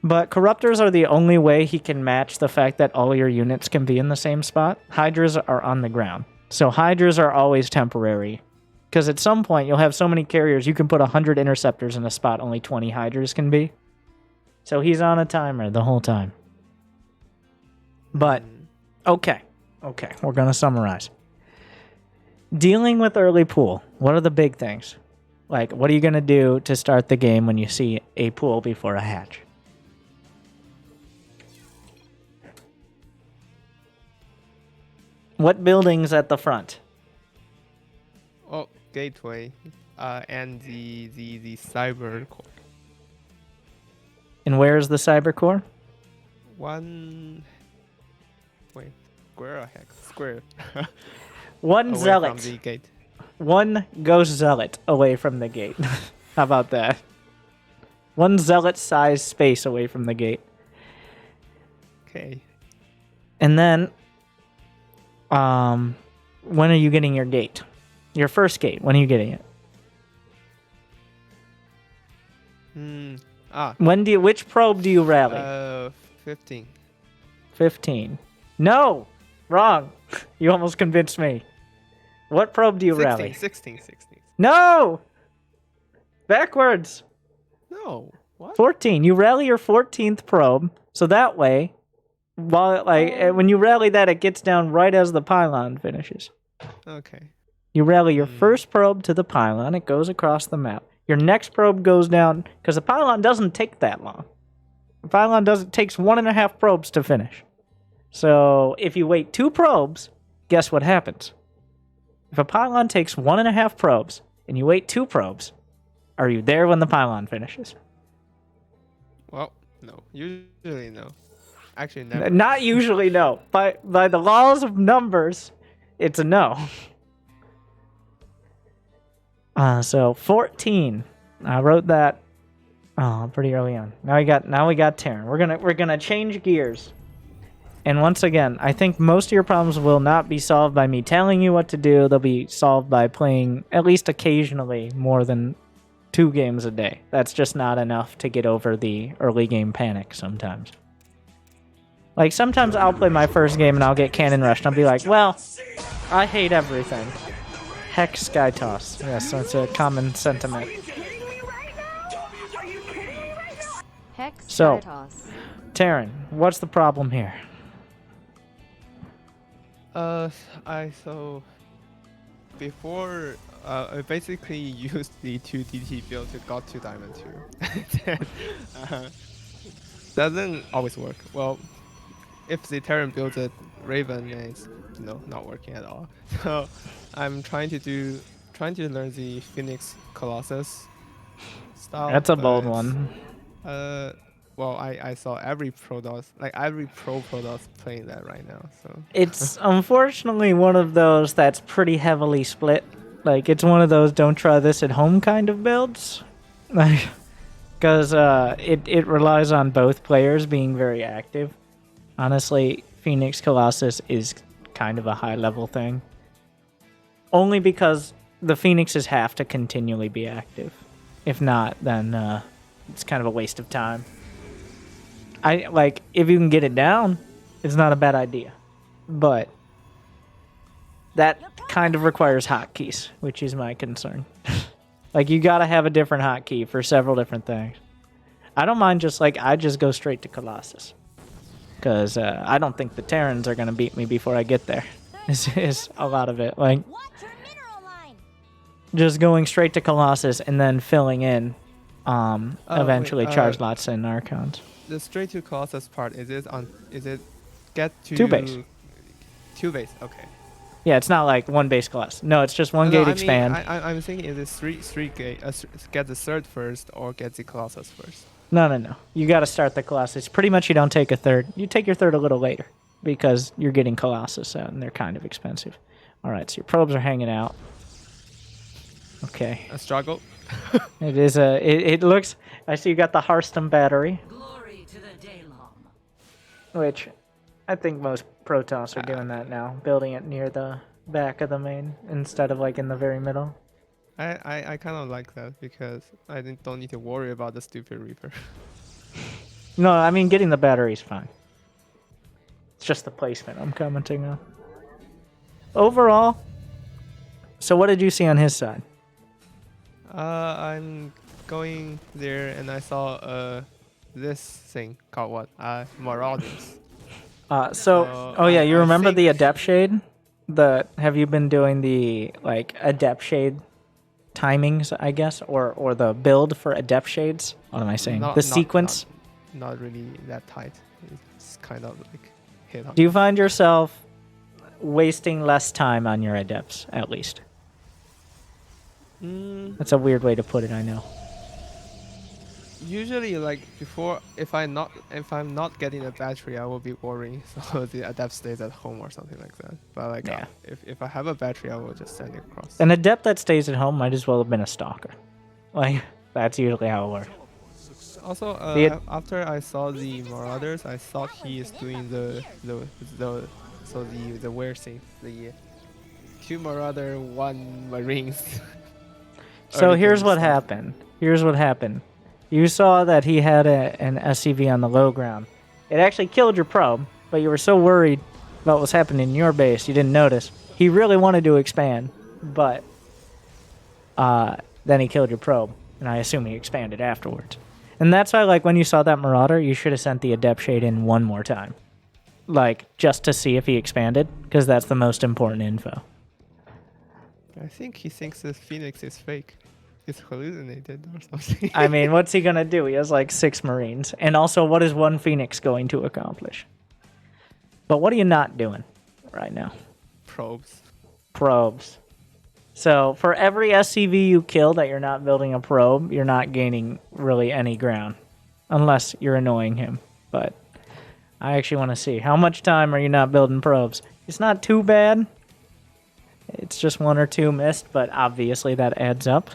But corruptors are the only way he can match the fact that all your units can be in the same spot. Hydras are on the ground. So hydras are always temporary. Because at some point you'll have so many carriers you can put 100 interceptors in a spot only 20 hydras can be. So he's on a timer the whole time. But, okay, we're going to summarize. Dealing with early pool, what are the big things? Like, what are you going to do to start the game when you see a pool before a hatch? What building's at the front? Oh, gateway, and the cyber core. And where's the cyber core? Wait, square or hex? Square. One Away zealot. from the gate. One ghost zealot away from the gate. How about that? One zealot-sized space away from the gate. Okay. And then, when are you getting your gate? Your first gate. When are you getting it? Which probe do you rally? 15. 15. No! Wrong! You almost convinced me. What probe do you 16, rally? 16. No! Backwards! No. What? 14. You rally your 14th probe, so that way, when you rally that, it gets down right as the pylon finishes. Okay. You rally your first probe to the pylon, it goes across the map. Your next probe goes down, because the pylon doesn't take that long. The pylon takes 1.5 probes to finish. So, if you wait 2 probes, guess what happens? If a pylon takes 1.5 probes, and you wait 2 probes, are you there when the pylon finishes? Well, no. Usually no. Actually, never. Not usually, no. By the laws of numbers, it's a no. So 14. I wrote that pretty early on. Now we got Terran. We're gonna change gears. And once again, I think most of your problems will not be solved by me telling you what to do. They'll be solved by playing at least occasionally more than 2 games a day. That's just not enough to get over the early game panic sometimes. Like, sometimes I'll play my first game and I'll get cannon rushed and I'll be like, well, I hate everything. Heck Sky Toss. Yes, that's a common sentiment. Hex So, Protoss. Terran, what's the problem here? Before I basically used the 2 DT build to got to Diamond 2. Then, doesn't always work. Well, if the Terran builds a Raven, then it's not working at all. So I'm trying to learn the Phoenix Colossus style. That's a bold but, one. well, I saw every Protoss, like every pro Protoss playing that right now. So It's unfortunately one of those that's pretty heavily split. Like, it's one of those don't try this at home kind of builds. Like, because it relies on both players being very active. Honestly, Phoenix Colossus is kind of a high level thing. Only because the Phoenixes have to continually be active. If not, then it's kind of a waste of time. If you can get it down, it's not a bad idea. But that kind of requires hotkeys, which is my concern. Like, you gotta have a different hotkey for several different things. I don't mind I just go straight to Colossus. Because I don't think the Terrans are gonna beat me before I get there. This is a lot of it. Like, Watch your mineral line. just going straight to Colossus and then filling in eventually wait, charge lots and Archons. the straight to Colossus part, is it get to Two base. 2 base? Okay. Yeah, it's not like one base Colossus. No, it's just one No, gate I mean, expand. I'm thinking is it three gate? Get the third first or get the Colossus first? No. You got to start the Colossus. Pretty much you don't take a third. You take your third a little later because you're getting Colossus out and they're kind of expensive. All right, so your probes are hanging out. Okay. A struggle. It is a. It looks. I see you got the Hearthstone battery, Glory to the Daylom. which I think most Protoss are doing that now, building it near the back of the main instead of like in the very middle. I kind of like that because I don't need to worry about the stupid Reaper. No, I mean getting the battery's fine. It's just the placement I'm commenting on. Overall, so what did you see on his side? I'm going there and I saw this thing called what? Marauders. Oh yeah, you I remember the think- Adept Shade? Have you been doing the like Adept Shade timings, I guess, or the build for Adept Shades? What am I saying? The sequence? Not really that tight. It's kind of like hit on. Do you find yourself wasting less time on your Adepts, at least? That's a weird way to put it, I know. Usually, like before, if I'm not getting a battery, I will be worrying. So the Adept stays at home or something like that. But like, Yeah. if I have a battery, I will just send it across. An Adept that stays at home might as well have been a Stalker. Like, that's usually how it works. Also, after I saw the Marauders, I thought he is doing the wear thing, the 2 Marauder, 1 Marines. So Early here's game what stuff. happened. Here's what happened. You saw that he had an SCV on the low ground. It actually killed your probe, but you were so worried about what was happening in your base, you didn't notice. He really wanted to expand, but then he killed your probe, and I assume he expanded afterwards. And that's why, like, when you saw that Marauder, you should have sent the Adept Shade in one more time. Like, just to see if he expanded, because that's the most important info. I think he thinks this Phoenix is fake. It's hallucinated or something. I mean, what's he gonna do? He has like 6 Marines. And also, what is one Phoenix going to accomplish? But what are you not doing right now? Probes. Probes. So, for every SCV you kill that you're not building a probe, you're not gaining really any ground. Unless you're annoying him. But I actually want to see. How much time are you not building probes? It's not too bad. It's just 1 or 2 missed, but obviously that adds up.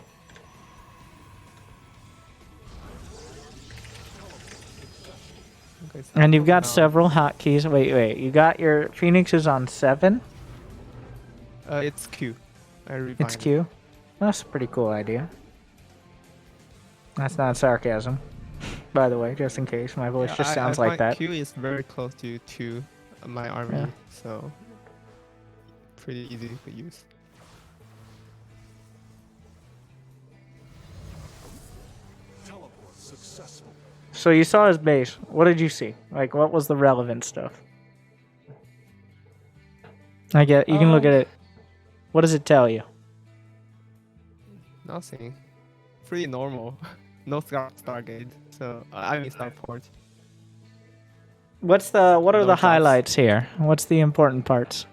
Okay, so And you've got now- several hotkeys. Wait. You got your Phoenixes on 7? It's Q. I rebind It's it. Q. That's a pretty cool idea. That's not sarcasm, by the way, just in case. My voice Yeah, just I sounds like find that. Q is very close to my army, Yeah. so pretty easy to use. Teleport successful. So you saw his base. What did you see? Like, what was the relevant stuff? I get. You can look at it. What does it tell you? Nothing. Pretty normal. No Stargate. So I mean Starport. What are No the jobs. highlights here? What's the important parts?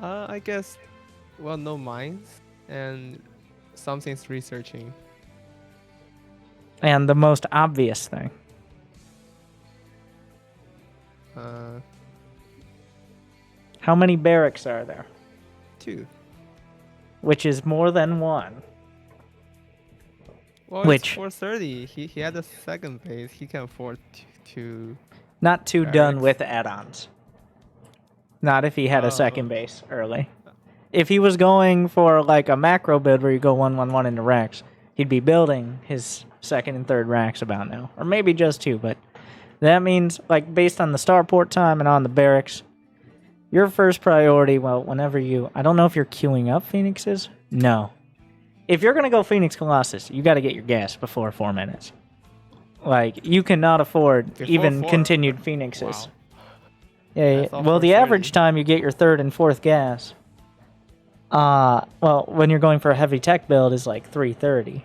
I guess, well, no mines and something's researching. And the most obvious thing. How many barracks are there? 2. Which is more than one. Well, Which- it's 430. He had a second base. He can afford to. Not two done Barracks. with add-ons. Not if he had a second Oh. base early. If he was going for like a macro build where you go 1-1-1 into racks, he'd be building his second and third racks about now. Or maybe just 2, but that means, like, based on the starport time and on the barracks, your first priority, well, whenever you... I don't know if you're queuing up Phoenixes. No. If you're going to go Phoenix Colossus, you got to get your gas before 4 minutes. Like, you cannot afford Before even 4? continued Phoenixes. Wow. Yeah, I thought well, the 4:30. average time you get your third and fourth gas, well, when you're going for a heavy tech build is like 3:30.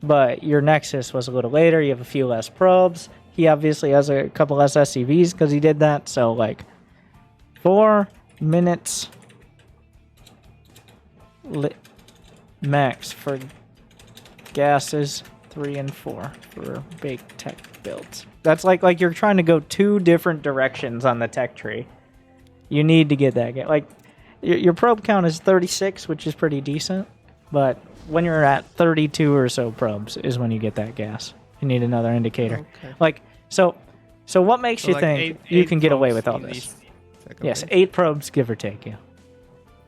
But your Nexus was a little later. You have a few less probes. He obviously has a couple less SCVs because he did that. So, like, 4 minutes max for gases, 3 and 4 for big tech builds. That's like you're trying to go 2 different directions on the tech tree. You need to get that. Like, your probe count is 36, which is pretty decent. But when you're at 32 or so probes is when you get that gas. You need another indicator. Okay. Like, so what makes So you like think eight- you eight can get away probes with all in this? each second Yes, base. 8 probes, give or take, yeah.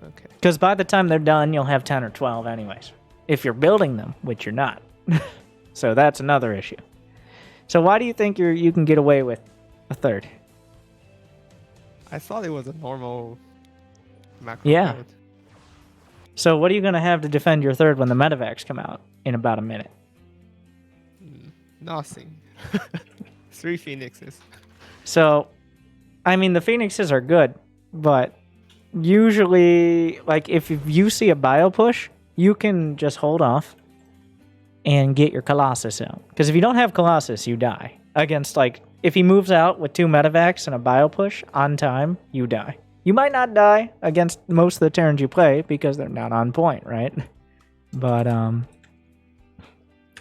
Okay. Because by the time they're done, you'll have 10 or 12 anyways. If you're building them, which you're not. So that's another issue. So why do you think you can get away with a third? I thought it was a normal macro Yeah. build. So what are you going to have to defend your third when the medevacs come out in about a minute? Nothing. 3 Phoenixes. So, I mean, the Phoenixes are good, but usually, like, if you see a bio push, you can just hold off and get your Colossus out. Because if you don't have Colossus, you die. Against, like, if he moves out with 2 medevacs and a bio push on time, you die. You might not die against most of the Terrans you play because they're not on point, right? But,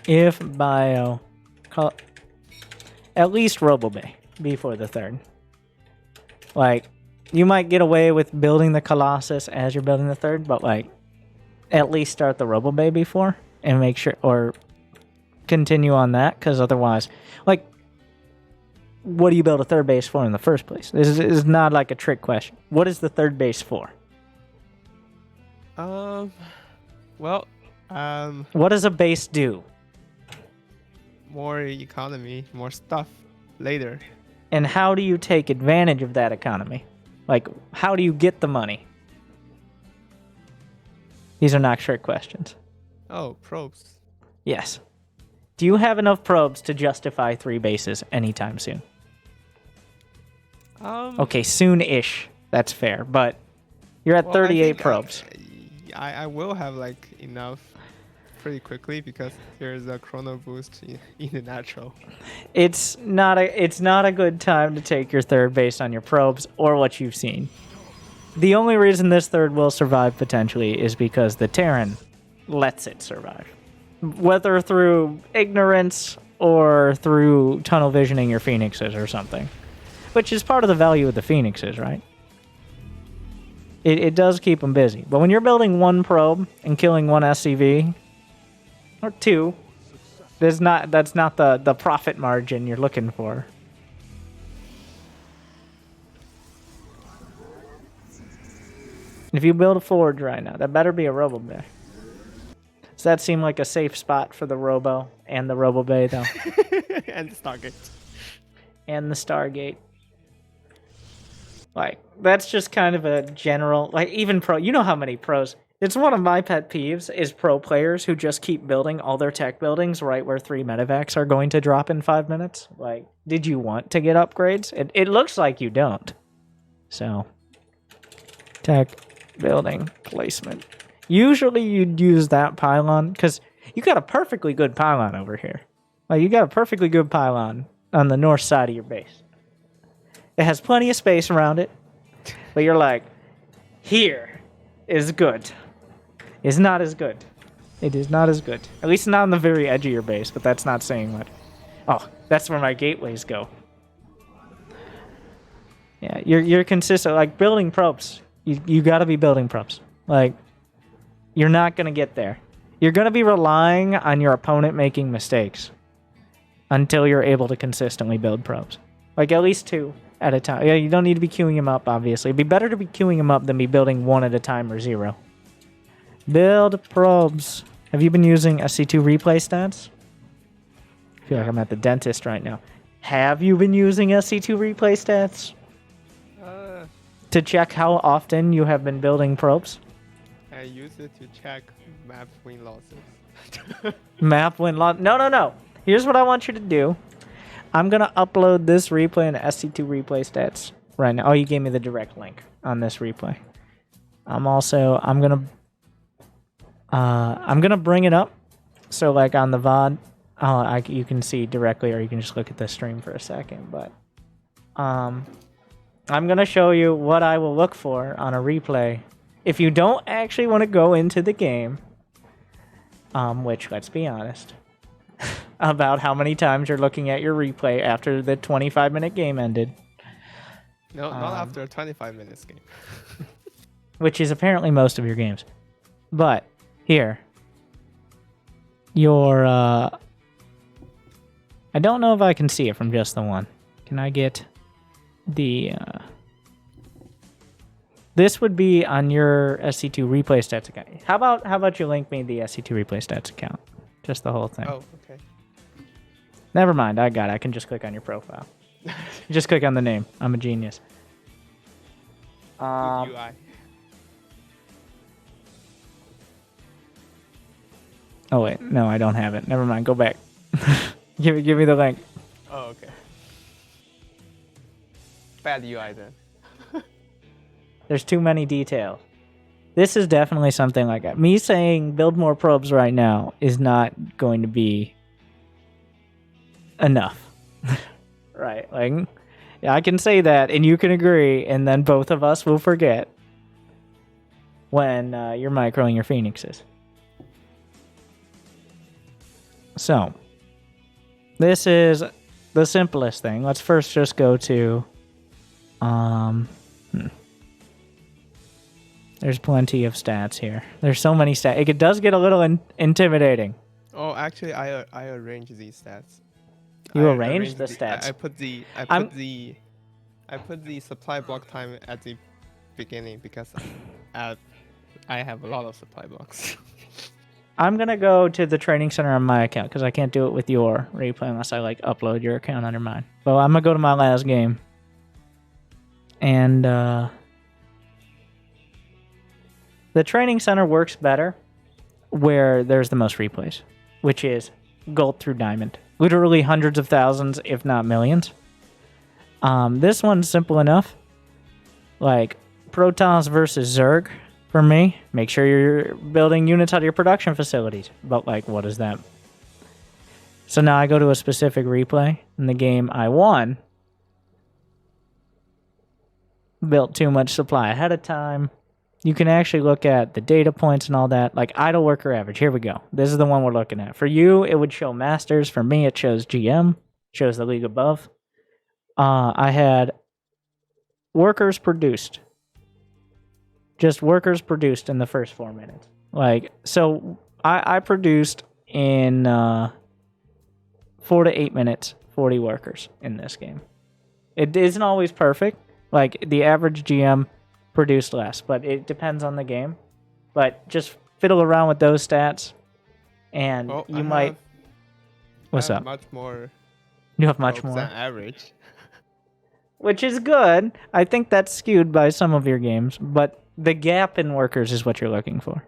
if bio... At least RoboBay before the third. Like, you might get away with building the Colossus as you're building the third, but, like, at least start the RoboBay before and make sure, or continue on that, because otherwise, like, what do you build a third base for in the first place? This is not like a trick question. What is the third base for? Well, What does a base do? more economy, more stuff later. And how do you take advantage of that economy? Like, how do you get the money? These are not trick questions. Oh, probes. Yes. Do you have enough probes to justify 3 bases anytime soon? Okay, soon-ish. That's fair, but you're at Well, I 38 think probes. I will have like enough pretty quickly because there's a chrono boost in the natural. It's not a good time to take your third based on your probes or what you've seen. The only reason this third will survive potentially is because the Terran lets it survive. Whether through ignorance or through tunnel visioning your Phoenixes or something. Which is part of the value of the Phoenixes, right? It does keep them busy. But when you're building 1 probe and killing 1 SCV, or 2, that's not the profit margin you're looking for. If you build a forge right now, that better be a RoboBay. Does that seem like a safe spot for the Robo and the RoboBay, though? And the Stargate. And the Stargate. Like, that's just kind of a general... Like, even pro... You know how many pros... It's one of my pet peeves is pro players who just keep building all their tech buildings right where 3 medevacs are going to drop in 5 minutes. Like, did you want to get upgrades? It looks like you don't. So, tech building placement. Usually you'd use that pylon, because you got a perfectly good pylon over here. Like, you got a perfectly good pylon on the north side of your base. It has plenty of space around it, but you're like, here is good. It's not as good. It is not as good. At least not on the very edge of your base, but that's not saying much. Oh, that's where my gateways go. Yeah, you're consistent. Like building probes, you got to be building probes. Like you're not gonna get there. You're gonna be relying on your opponent making mistakes until you're able to consistently build probes. Like at least 2 at a time. Yeah, you don't need to be queuing them up. Obviously, it'd be better to be queuing them up than be building 1 at a time or 0. Build probes. Have you been using SC2 replay stats? I feel like I'm at the dentist right now. Have you been using SC2 replay stats to check how often you have been building probes? I use it to check map win losses. Map win loss. No. Here's what I want you to do. I'm going to upload this replay in SC2 replay stats right now. Oh, you gave me the direct link on this replay. I'm going to bring it up. So like on the VOD, you can see directly, or you can just look at the stream for a second. But I'm going to show you what I will look for on a replay. If you don't actually want to go into the game, which, let's be honest, about how many times you're looking at your replay after the 25-minute game ended. No, not after a 25 minutes game. Which is apparently most of your games. But, here. Your, I don't know if I can see it from just the one. Can I get the, this would be on your SC2 replay stats account. How about you link me the SC2 replay stats account? Just the whole thing. Oh, okay. Never mind, I got it. I can just click on your profile. Just click on the name. I'm a genius. Good UI. Oh wait, no, I don't have it. Never mind. Go back. give me the link. Oh, okay. Bad UI then. There's too many details. This is definitely something like that. Me saying build more probes right now is not going to be enough. Right? Like, yeah, I can say that and you can agree, and then both of us will forget when you're microing your phoenixes. So, this is the simplest thing. Let's first just go to There's plenty of stats here. There's so many stats. It does get a little intimidating. Oh, actually, I arranged these stats. You arranged the stats. I put the supply block time at the beginning because I have a lot of supply blocks. I'm gonna go to the training center on my account because I can't do it with your replay unless I like upload your account under mine. Well, I'm gonna go to my last game, and the training center works better where there's the most replays, which is gold through diamond. Literally hundreds of thousands, if not millions. This one's simple enough. Like Protoss versus Zerg for me. Make sure you're building units out of your production facilities. But like, what is that? So now I go to a specific replay. In the game I won, built too much supply ahead of time. You can actually look at the data points and all that. Like idle worker average. Here we go. This is the one we're looking at. For you, it would show masters. For me, it shows GM. Shows the league above. I had workers produced. Just workers produced in the first 4 minutes. Like, so I produced in 4 to 8 minutes 40 workers in this game. It isn't always perfect. Like, the average GM produced less, but it depends on the game. But just fiddle around with those stats, and you might... What's up? Much more. You have much more than average. Which is good. I think that's skewed by some of your games, but the gap in workers is what you're looking for.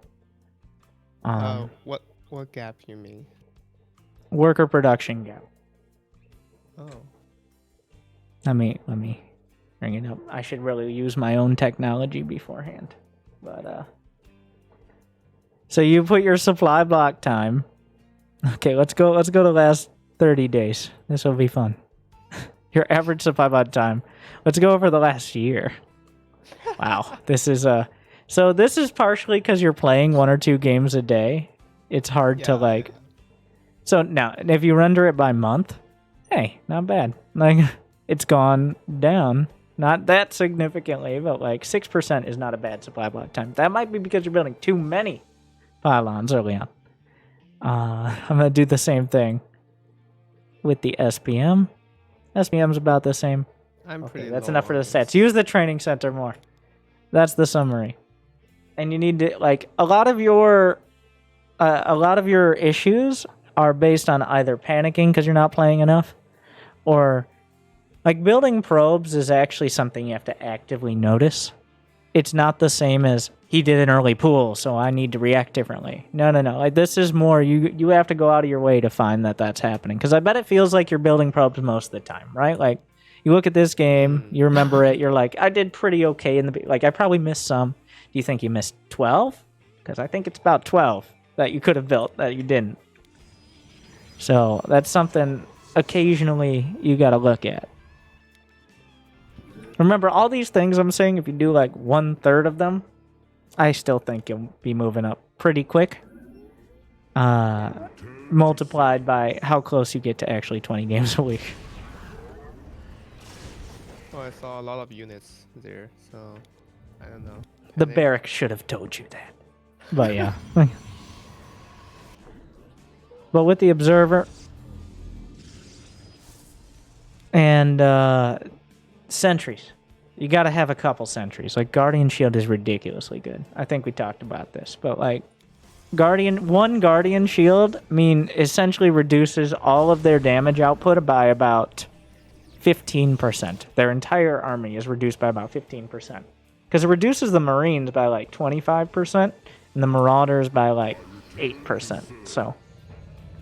What gap you mean? Worker production gap. Oh. Let me bring it up. I should really use my own technology beforehand. But so you put your supply block time. Okay, let's go the last 30 days. This will be fun. Your average supply block time. Let's go over the last year. Wow. This is so this is partially because you're playing 1 or 2 games a day. It's hard to like. So now, if you render it by month, hey, not bad. Like, it's gone down Not that significantly, but like 6% is not a bad supply block time. That might be because you're building too many pylons early on. I'm going to do the same thing with the SPM. SPM's about the same. I'm pretty. Okay, that's low enough for on the this. sets. Use the training center more. That's the summary. And you need to, like, a lot of your issues are based on either panicking because you're not playing enough, or like building probes is actually something you have to actively notice. It's not the same as he did an early pool, so I need to react differently. No. Like, this is more, you have to go out of your way to find that that's happening. Because I bet it feels like you're building probes most of the time, right? Like, you look at this game, you remember it, you're like, I did pretty okay in the... Like, I probably missed some. Do you think you missed 12? Because I think it's about 12 that you could have built that you didn't. So, that's something occasionally you got to look at. Remember, all these things I'm saying, if you do like 1/3 of them, I still think you'll be moving up pretty quick. Multiplied by how close you get to actually 20 games a week. Oh, I saw a lot of units there, so I don't know. The And they- barrack should have told you that. But yeah. But with the observer and sentries, you got to have a couple sentries. Like, Guardian Shield is ridiculously good. I think we talked about this, but like, one Guardian Shield essentially reduces all of their damage output by about 15%. Their entire army is reduced by about 15%. Because it reduces the Marines by like 25% and the Marauders by like 8%. So,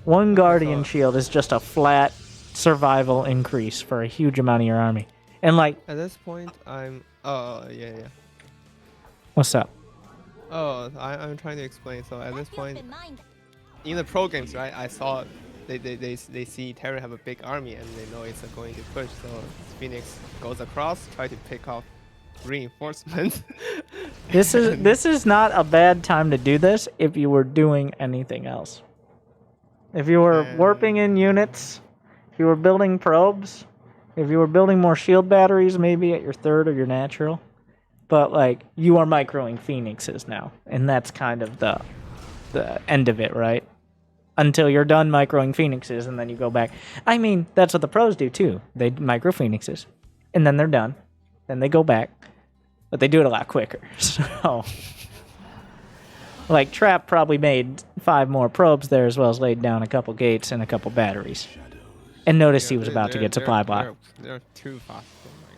one Guardian Shield is just a flat survival increase for a huge amount of your army. And like, At this point, I'm. Oh yeah. what's up? Oh, I'm trying to explain. So at this Keep point, in mind, in the pro games, right? I saw they see Terran have a big army and they know it's going to push. So Phoenix goes across, try to pick off reinforcements. This is not a bad time to do this if you were doing anything else. If you were warping in units, if you were building probes, if you were building more shield batteries, maybe at your third or your natural. But like, you are microing Phoenixes now, and that's kind of the end of it, right? Until you're done microing Phoenixes, and then you go back. I mean, that's what the pros do too. They micro Phoenixes, and then they're done. Then they go back, but they do it a lot quicker. So, like, Trap probably made 5 more probes there, as well as laid down a couple gates and a couple batteries. And notice he was about to get supply block. They're too fast. Oh my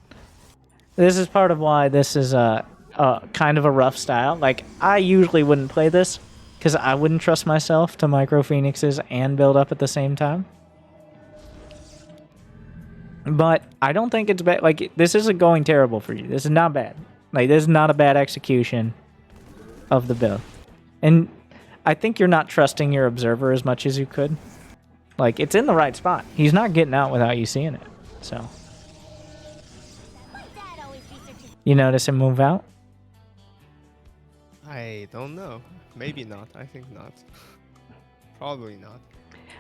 God. This is part of why this is a kind of a rough style. Like, I usually wouldn't play this because I wouldn't trust myself to micro Phoenixes and build up at the same time. But I don't think it's bad. Like, this isn't going terrible for you. This is not bad. Like, this is not a bad execution of the build. And I think you're not trusting your observer as much as you could. Like, it's in the right spot. He's not getting out without you seeing it. So, my dad always researches. you notice him move out? I don't know. Maybe not. I think not. Probably not.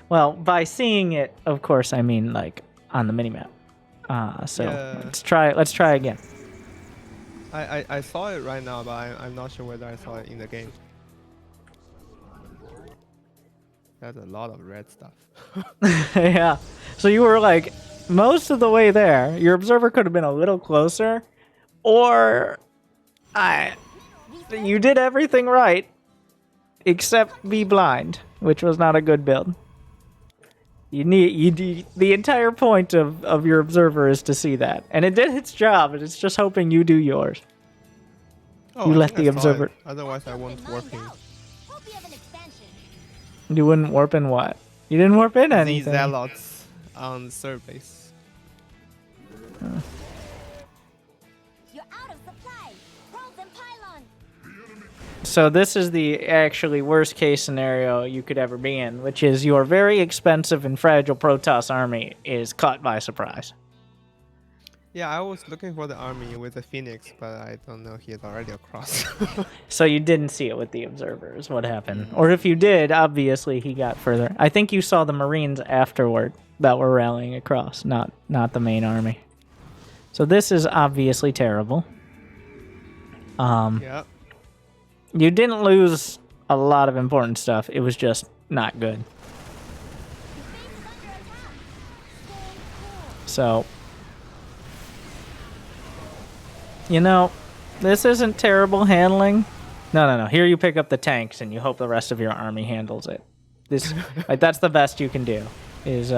Well, by seeing it, of course, I mean, like, on the minimap. So, Yeah. let's try again. I saw it right now, but I'm not sure whether I saw it in the game. That's a lot of red stuff. Yeah. So you were like most of the way there. Your observer could have been a little closer, or you did everything right except be blind, which was not a good build. The entire point of your observer is to see that, and it did its job. And it's just hoping you do yours. Oh, You I left think the I saw observer- it. Otherwise, I won't warp in. Hope you have an expansion. You wouldn't warp in what? You didn't warp in The anything. zealots on third base. You're out of supply. Probes and pylons. So this is the actually worst case scenario you could ever be in, which is your very expensive and fragile Protoss army is caught by surprise. Yeah, I was looking for the army with the Phoenix, but I don't know. He is already across. So you didn't see it with the observers, what happened. Or if you did, obviously he got further. I think you saw the Marines afterward that were rallying across, not the main army. So this is obviously terrible. Yeah. You didn't lose a lot of important stuff. It was just not good. So, you know, this isn't terrible handling. No. Here you pick up the tanks and you hope the rest of your army handles it. This, like, that's the best you can do. Is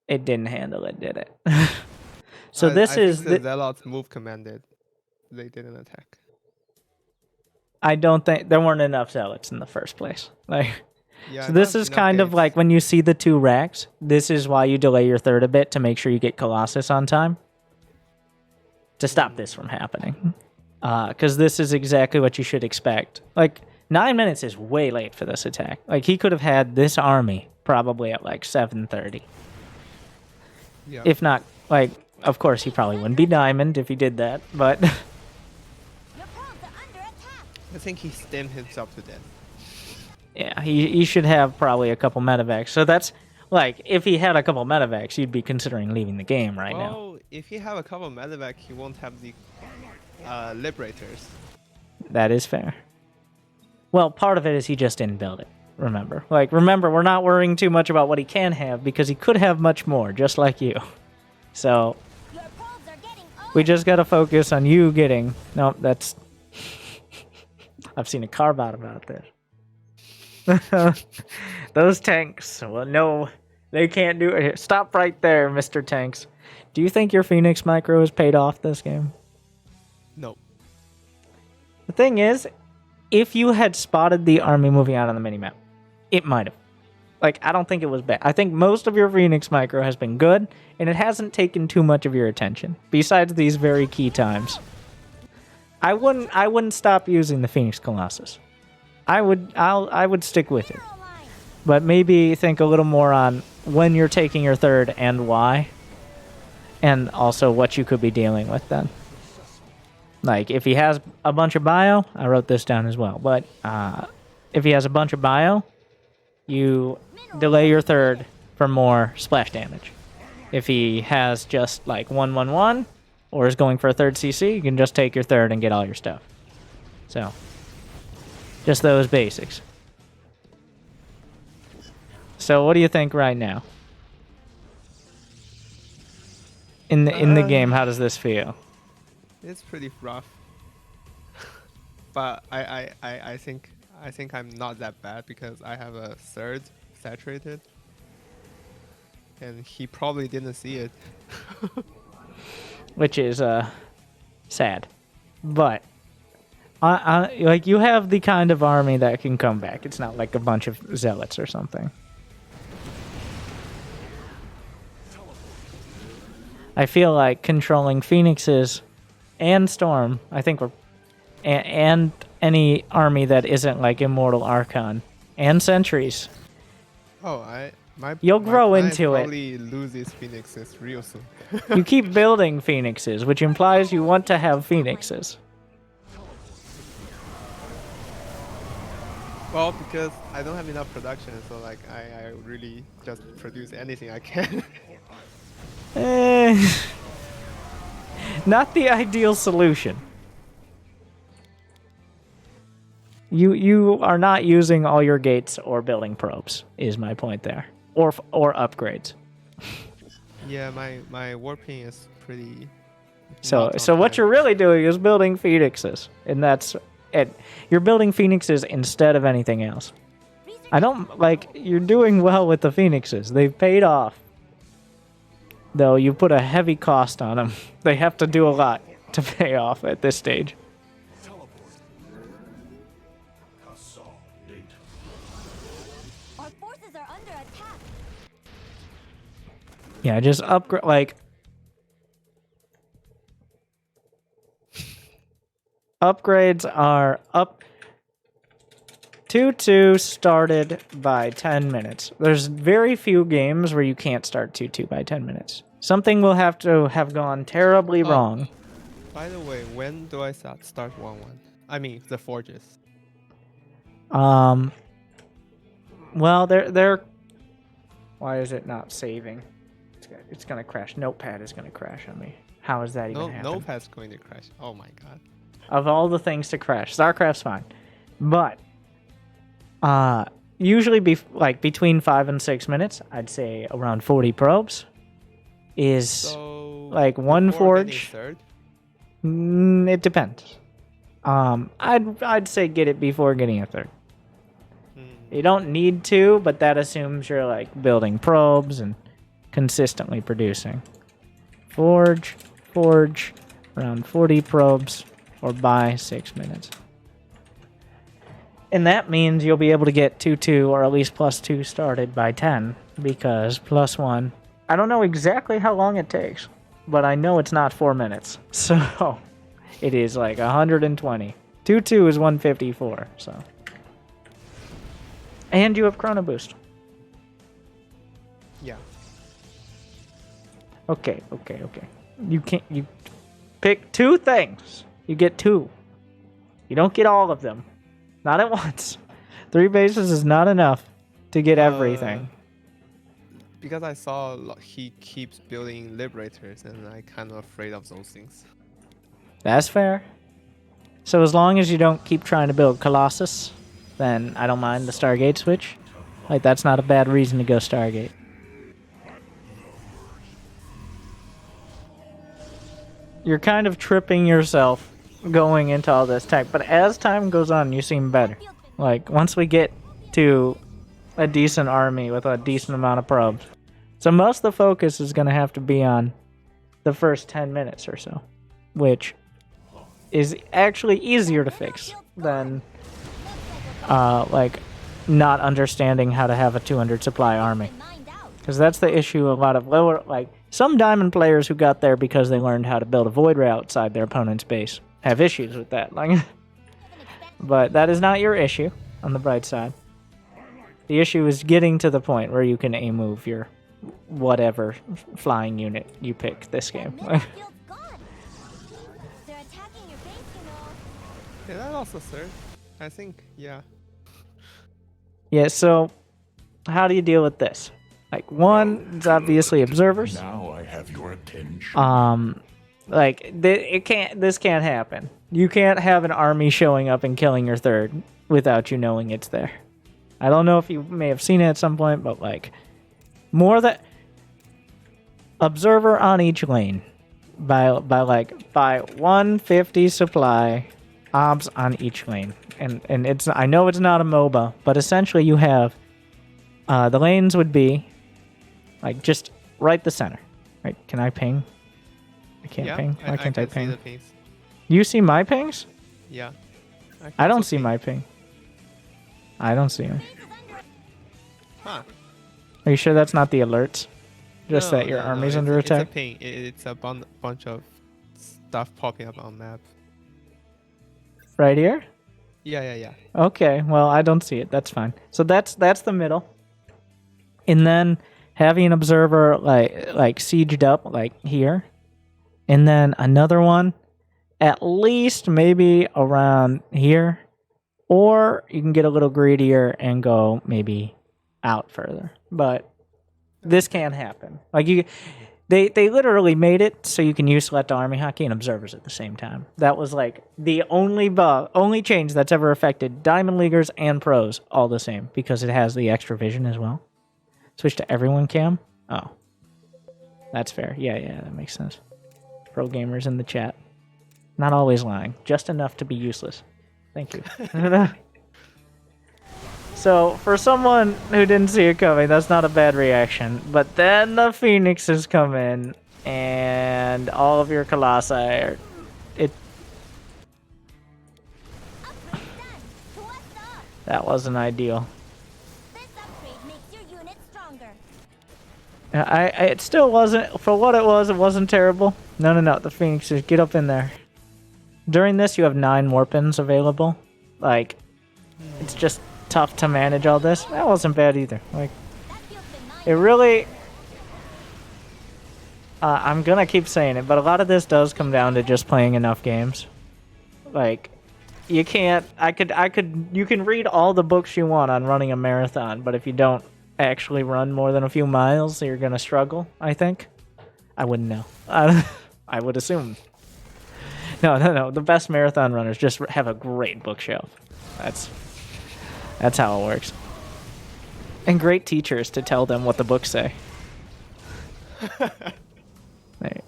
it didn't handle it, did it? So I is think the Zealots move commanded. They didn't attack. I don't think there weren't enough zealots in the first place. Like, Yeah. so this is kind of like when you see the 2 racks. This is why you delay your third a bit to make sure you get Colossus on time to stop this from happening. Because this is exactly what you should expect. Like 9 minutes is way late for this attack. Like he could have had this army probably at like 7:30. Yeah. If not, like, of course he probably wouldn't be diamond if he did that, but. I think he stemmed himself to death. Yeah, he should have probably a couple medevacs. So that's, like, if he had a couple medevacs, you'd be considering leaving the game right now. Well, if he have a couple medevac, he won't have the liberators. That is fair. Well, part of it is he just didn't build it, remember. Like, remember, we're not worrying too much about what he can have because he could have much more, just like you. So, we just gotta focus on you getting... Nope, that's... I've seen a carve-out about this. Those tanks, well, no, they can't do it. Stop right there, Mr. Tanks. Do you think your Phoenix micro has paid off this game? No. The thing is, if you had spotted the army moving out on the minimap, it might have. Like, I don't think it was bad. I think most of your Phoenix micro has been good, and it hasn't taken too much of your attention, besides these very key times. I wouldn't stop using the Phoenix Colossus. I would stick with it. But maybe think a little more on when you're taking your third and why. And also what you could be dealing with then. Like, if he has a bunch of bio, I wrote this down as well, but if he has a bunch of bio, you delay your third for more splash damage. If he has just like 1-1-1, or is going for a third CC, you can just take your third and get all your stuff. So, just those basics. So, what do you think right now? In the game, how does this feel? It's pretty rough. But I think I'm not that bad because I have a third saturated. And he probably didn't see it. Which is sad, but like you have the kind of army that can come back. It's not like a bunch of zealots or something. I feel like controlling Phoenixes and Storm. I think we're and any army that isn't like Immortal Archon and Sentries. Oh, You'll grow into it. Probably lose these Phoenixes real soon. You keep building Phoenixes, which implies you want to have Phoenixes. Well, because I don't have enough production, so like I really just produce anything I can. Not the ideal solution. You are not using all your gates or building probes, is my point there. Or upgrades. Yeah, my warping is pretty... So what you're really doing is building Phoenixes. And that's it. You're building Phoenixes instead of anything else. I don't... Like, you're doing well with the Phoenixes. They've paid off. Though you put a heavy cost on them. They have to do a lot to pay off at this stage. Our forces are under attack. Yeah, just upgrade, like... Upgrades are up... 2-2 started by 10 minutes. There's very few games where you can't start 2-2 by 10 minutes. Something will have to have gone terribly wrong. By the way, when do I start 1-1? I mean, the forges. Well, they're... Why is it not saving? It's gonna crash. Notepad is gonna crash on me. How is that even No, happening? Notepad's going to crash. Oh my god. Of all the things to crash, StarCraft's fine, but usually between 5 and 6 minutes, I'd say around 40 probes is So like one before getting forge. third? It depends. I'd say get it before getting a third. You don't need to, but that assumes you're like building probes and consistently producing. Forge, around 40 probes, or by 6 minutes. And that means you'll be able to get 2-2 or at least +2 started by 10, because +1. I don't know exactly how long it takes, but I know it's not 4 minutes. So it is like 120. 2-2 is 154, so. And you have Chrono Boost. Yeah. Okay. You pick 2 things. You get 2. You don't get all of them. Not at once. 3 bases is not enough to get everything. Because I saw he keeps building liberators, and I kind of afraid of those things. That's fair. So as long as you don't keep trying to build Colossus, then I don't mind the Stargate switch. Like, that's not a bad reason to go Stargate. You're kind of tripping yourself going into all this tech, but as time goes on, you seem better. Like, once we get to a decent army with a decent amount of probes. So most of the focus is going to have to be on the first 10 minutes or so, which is actually easier to fix than like not understanding how to have a 200 supply army, because that's the issue. A lot of lower, like some diamond players who got there because they learned how to build a void ray outside their opponent's base have issues with that. Like, but that is not your issue. On the bright side, the issue is getting to the point where you can A-move your whatever flying unit you pick this game. Yeah, that also third. I think, yeah. Yeah, so how do you deal with this? Like, one, it's obviously observers. Now I have your attention. This can't happen. You can't have an army showing up and killing your third without you knowing it's there. I don't know if you may have seen it at some point, but like, more than observer on each lane by 150 supply obs on each lane. And it's, I know it's not a MOBA, but essentially you have the lanes would be like just right the center. Right? Can I ping? I can't ping. Why can't I ping? See the pings. You see my pings? Yeah. I don't see my ping. I don't see him. Huh. Are you sure that's not the alerts? Just No, that your no, army's it's under attack? It's a ping. It's a bunch of stuff popping up on map. Right here? Yeah. Okay, well, I don't see it. That's fine. So that's the middle. And then having an observer like sieged up like here. And then another one at least maybe around here. Or you can get a little greedier and go maybe out further. But this can't happen. Like, they literally made it so you can use select army hockey and observers at the same time. That was like the only change that's ever affected Diamond Leaguers and pros all the same, because it has the extra vision as well. Switch to everyone cam. Oh, that's fair. Yeah, that makes sense. Pro gamers in the chat, not always lying, just enough to be useless. Thank you. So, for someone who didn't see it coming, that's not a bad reaction. But then the Phoenixes come in, and all of your Colossi are... That wasn't ideal. This upgrade makes your unit stronger. It still wasn't... For what it wasn't terrible. No. The Phoenixes, get up in there. During this, you have 9 warpins available. Like, it's just tough to manage all this. That wasn't bad either. Like, it really... I'm gonna keep saying it, but a lot of this does come down to just playing enough games. Like, you can't... You can read all the books you want on running a marathon, but if you don't actually run more than a few miles, you're gonna struggle, I think. I wouldn't know. I would assume. No. The best marathon runners just have a great bookshelf. That's how it works. And great teachers to tell them what the books say. There.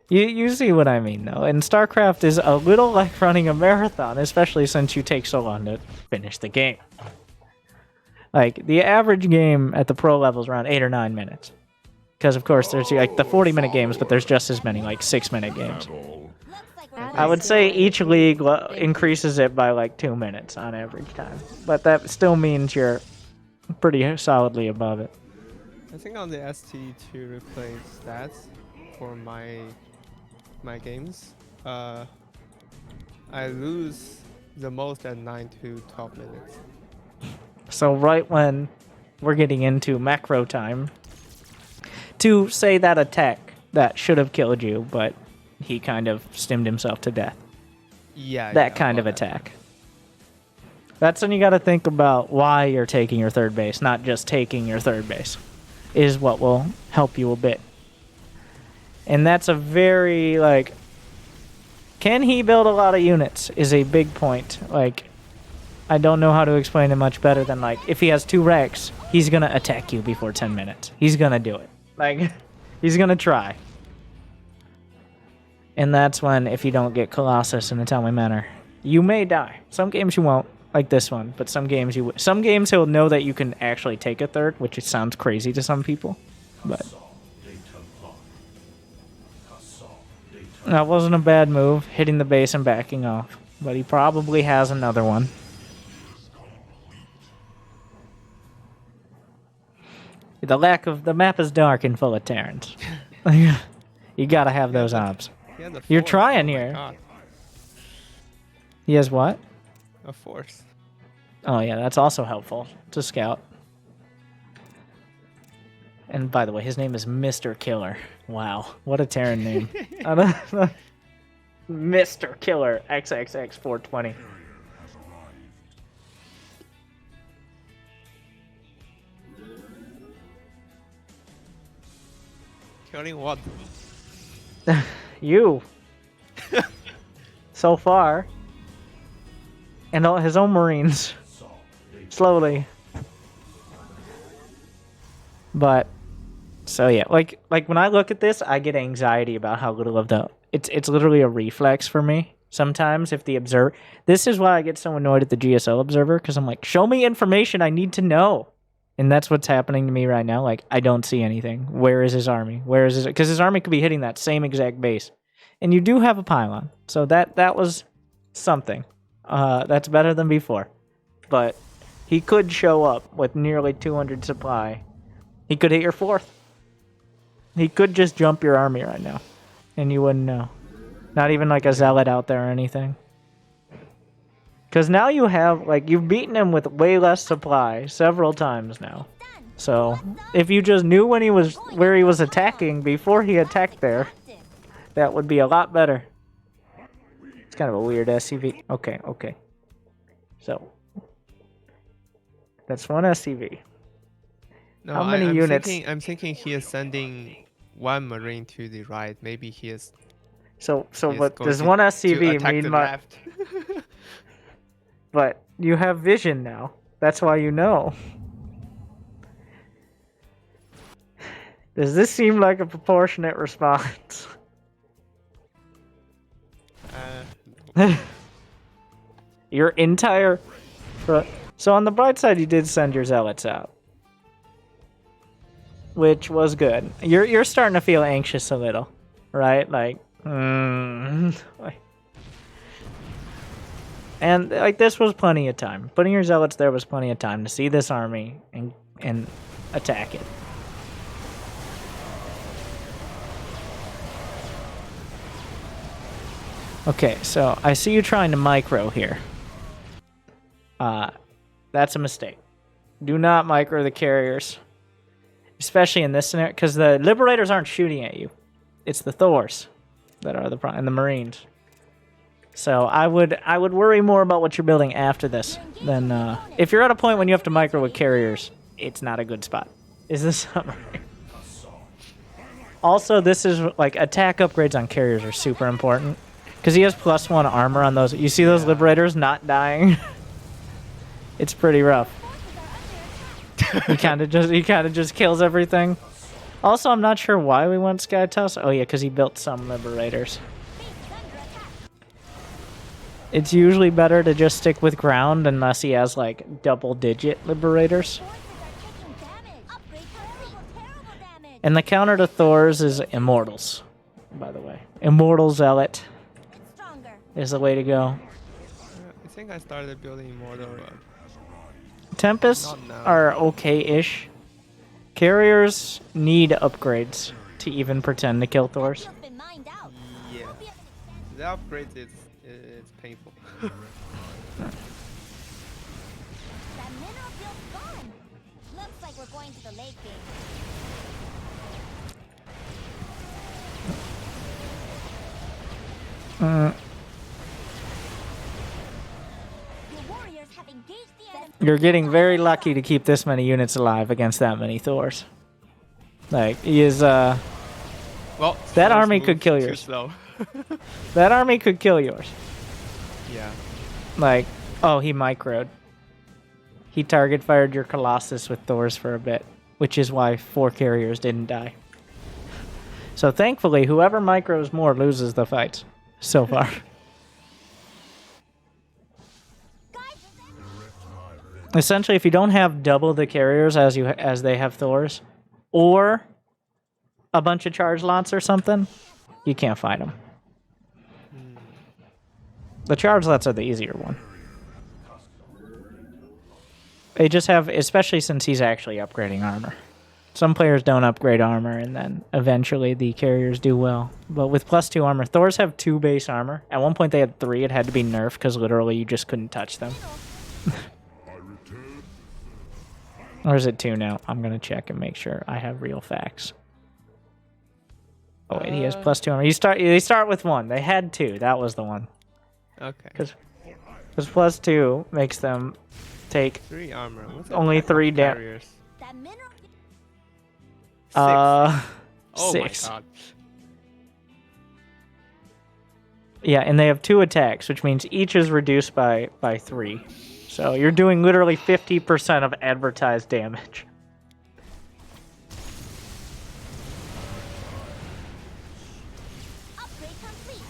You see what I mean, though. And StarCraft is a little like running a marathon, especially since you take so long to finish the game. Like, the average game at the pro level is around 8 or 9 minutes. Because, of course, there's like the 40-minute games, but there's just as many, like, 6-minute games. I would say each league increases it by like 2 minutes on average time. But that still means you're pretty solidly above it. I think on the ST to replace stats for my games, I lose the most at 9 to 12 minutes. So right when we're getting into macro time, to say that attack that should have killed you, but he kind of stimmed himself to death. Yeah. That kind of attack. That's when you got to think about why you're taking your third base, not just taking your third base, is what will help you a bit. And that's a very, like, can he build a lot of units is a big point. Like, I don't know how to explain it much better than, like, if he has 2 wrecks, he's going to attack you before 10 minutes. He's going to do it. Like, he's going to try. And that's when, if you don't get Colossus in a timely manner, you may die. Some games you won't, like this one, but some games you will. Some games he'll know that you can actually take a third, which it sounds crazy to some people. But that wasn't a bad move, hitting the base and backing off. But he probably has another one. The map is dark and full of Terrans. You gotta have those ops. You're trying here. God. He has what? A force. Oh yeah, that's also helpful to scout. And by the way, his name is Mr. Killer. Wow, what a Terran name. Mr. Killer XXX 420. Killing what? You. So far. And all his own Marines. Slowly. But, so yeah, like when I look at this, I get anxiety about how little of the, it's literally a reflex for me. Sometimes if the observer, this is why I get so annoyed at the GSL observer, because I'm like, show me information I need to know. And that's what's happening to me right now. Like, I don't see anything. Where is his army? Where is his... Because his army could be hitting that same exact base. And you do have a pylon. So that was something. That's better than before. But he could show up with nearly 200 supply. He could hit your 4th. He could just jump your army right now. And you wouldn't know. Not even like a zealot out there or anything. Because now you have, like, you've beaten him with way less supply several times now. So, if you just knew when he was, where he was attacking before he attacked there, that would be a lot better. It's kind of a weird SCV. Okay. So, that's one SCV. No, How many units? I'm thinking he is sending one Marine to the right. Maybe he is... So he is but going does to- one to SCV attack mean the much? left. But you have vision now. That's why you know. Does this seem like a proportionate response? Your entire... So on the bright side, you did send your zealots out. Which was good. You're starting to feel anxious a little. Right? Like... And like this was plenty of time. Putting your zealots there was plenty of time to see this army and attack it. Okay, so I see you trying to micro here. That's a mistake. Do not micro the carriers. Especially in this scenario, because the Liberators aren't shooting at you. It's the Thors that are the problem, and the Marines. So I would worry more about what you're building after this than if you're at a point when you have to micro with carriers, it's not a good spot. Is the summary. Also, this is like attack upgrades on carriers are super important because he has +1 armor on those. You see those liberators not dying? It's pretty rough. He kind of just kills everything. Also, I'm not sure why we went Sky Toss. Oh yeah, because he built some liberators. It's usually better to just stick with ground unless he has like double-digit liberators. And the counter to Thor's is Immortals, by the way. Immortal Zealot is the way to go. I think I started building Immortal. Tempests Not now. are okay-ish. Carriers need upgrades to even pretend to kill Thors. Yeah. The upgrade is it's painful. That mineral field's gone. Looks like we're going to the late game. Your warriors have engaged the enemy. You're getting very lucky to keep this many units alive against that many Thors. Like, he is, Well, that Thor's army move could kill too yours. slow. That army could kill yours. Yeah. Like, oh, he microed. He target fired your Colossus with Thors for a bit, which is why 4 carriers didn't die. So thankfully, whoever micros more loses the fights so far. Essentially, if you don't have double the carriers as they have Thors, or a bunch of charge lots or something, you can't fight them. The charge lots are the easier one. They just have, especially since he's actually upgrading armor. Some players don't upgrade armor, and then eventually the carriers do well. But with +2 armor, Thors have 2 base armor. At one point they had 3. It had to be nerfed because literally you just couldn't touch them. Or is it 2 now? I'm going to check and make sure I have real facts. Oh wait, he has +2 armor. They start with 1. They had 2. That was the one. Okay. Because +2 makes them take 3 armor. What's only attack 3 of damage. carriers? That mineral. 6. Oh 6. my god. Yeah, and they have 2 attacks, which means each is reduced by 3. So you're doing literally 50% of advertised damage. Upgrade complete.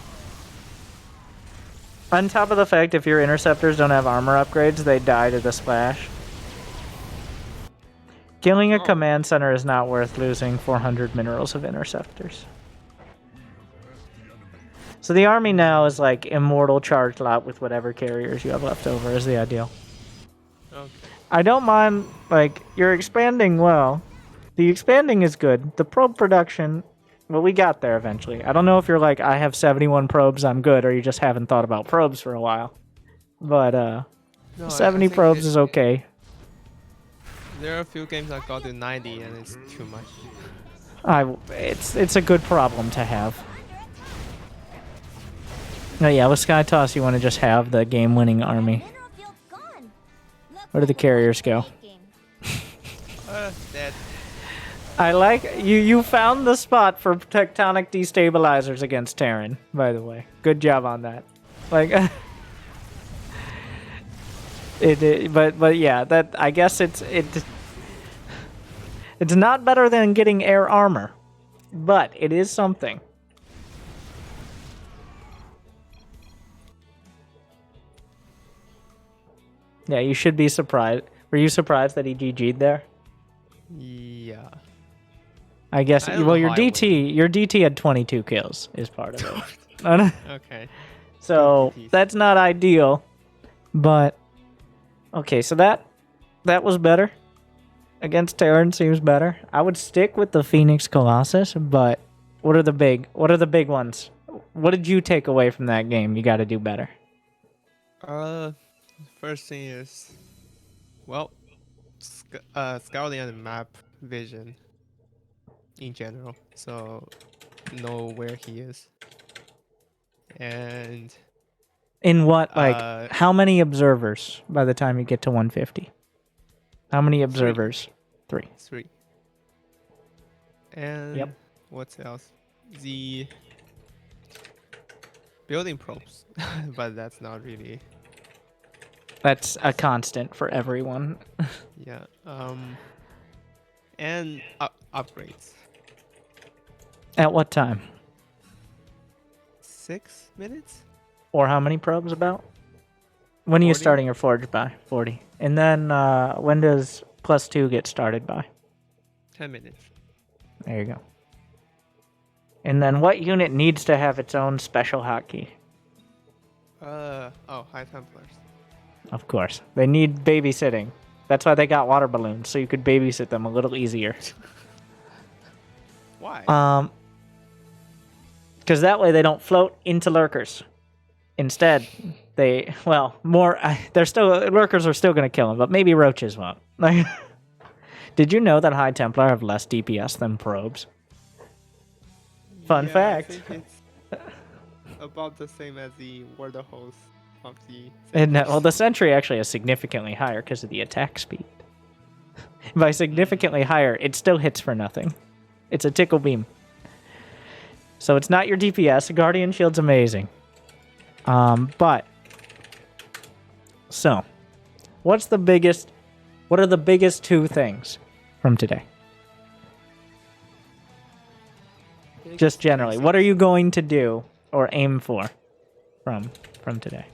On top of the fact, if your interceptors don't have armor upgrades, they die to the splash. Killing a command center is not worth losing 400 minerals of interceptors. So the army now is like immortal charge lot with whatever carriers you have left over is the ideal. Okay. I don't mind, like, you're expanding well. The expanding is good. The probe production, well, we got there eventually. I don't know if you're like, I have 71 probes, I'm good, or you just haven't thought about probes for a while. But, No, I 70 think probes is okay. There are a few games I got to 90 and it's too much. It's a good problem to have. Oh yeah, with Sky Toss, you want to just have the game-winning army. Mineral field's gone. Looks Where do the like we're going carriers to the go? late game. Dead. I like you found the spot for tectonic destabilizers against Terran, by the way. Good job on that. Like but yeah, that I guess it's not better than getting air armor, but it is something. Yeah, you should be surprised. Were you surprised that he GG'd there? Yeah. I guess. I don't Well, know your how I DT had 22 kills is part of it. Okay. So Good DTs. that's not ideal, but okay. So that was better against Terran. Seems better. I would stick with the Phoenix Colossus, but what are the big ones? What did you take away from that game? You got to do better. First thing is, well, scouting and map vision in general. So know where he is. And In what, like, how many observers by the time you get to 150? How many observers? 3. 3. And Yep. what else? The building probes, but that's not really. That's a constant for everyone. Yeah. And upgrades. At what time? 6 minutes. Or how many probes about? When are you 40. starting your forge by? 40. And then when does +2 get started by? 10 minutes. There you go. And then what unit needs to have its own special hotkey? High Templars. Of course. They need babysitting. That's why they got water balloons, so you could babysit them a little easier. Why? Because that way they don't float into lurkers. Instead, they, well, more, lurkers are still going to kill them, but maybe roaches won't. Like, did you know that High Templar have less DPS than probes? Fun Yeah, fact. I think it's about the same as the Warder host of the. Well, the Sentry actually is significantly higher because of the attack speed. By significantly higher, it still hits for nothing. It's a tickle beam. So it's not your DPS. Guardian Shield's amazing. So, what are the biggest 2 things from today? Just generally, what are you going to do or aim for from today?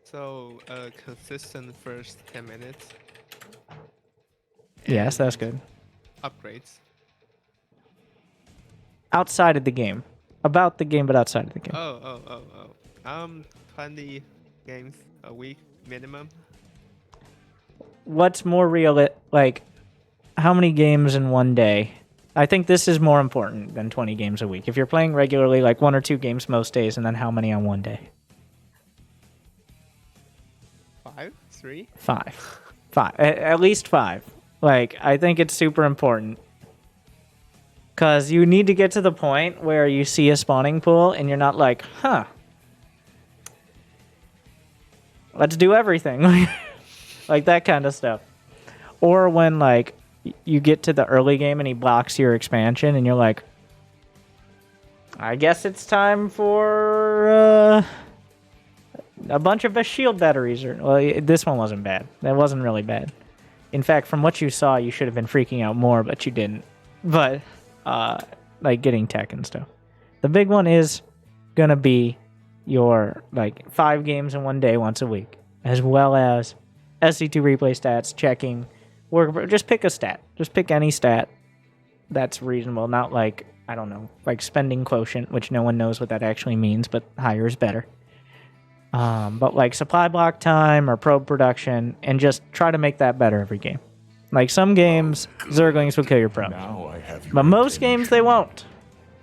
So, consistent first 10 minutes. Yes, that's and good. Upgrades. Outside of the game. About the game, but outside of the game. Oh. 20 games a week minimum. What's more real? Like, how many games in one day? I think this is more important than 20 games a week. If you're playing regularly, like 1 or 2 games most days, and then how many on one day? 5? 3? 5. 5. At least 5. Like, I think it's super important. Because you need to get to the point where you see a spawning pool and you're not like, huh, let's do everything. Like that kind of stuff. Or when, like, you get to the early game and he blocks your expansion and you're like, I guess it's time for a bunch of shield batteries. Well, this one wasn't bad. That wasn't really bad. In fact, from what you saw, you should have been freaking out more, but you didn't. But, like, getting tech and stuff. The big one is going to be your, like, 5 games in one day once a week, as well as SC2 replay stats, checking, work. Just pick a stat. Just pick any stat that's reasonable. Not like, I don't know, like spending quotient, which no one knows what that actually means, but higher is better. But like supply block time or probe production, and just try to make that better every game. Like some games, Zerglings will kill your probes. Now I have your But most attention. games, they won't.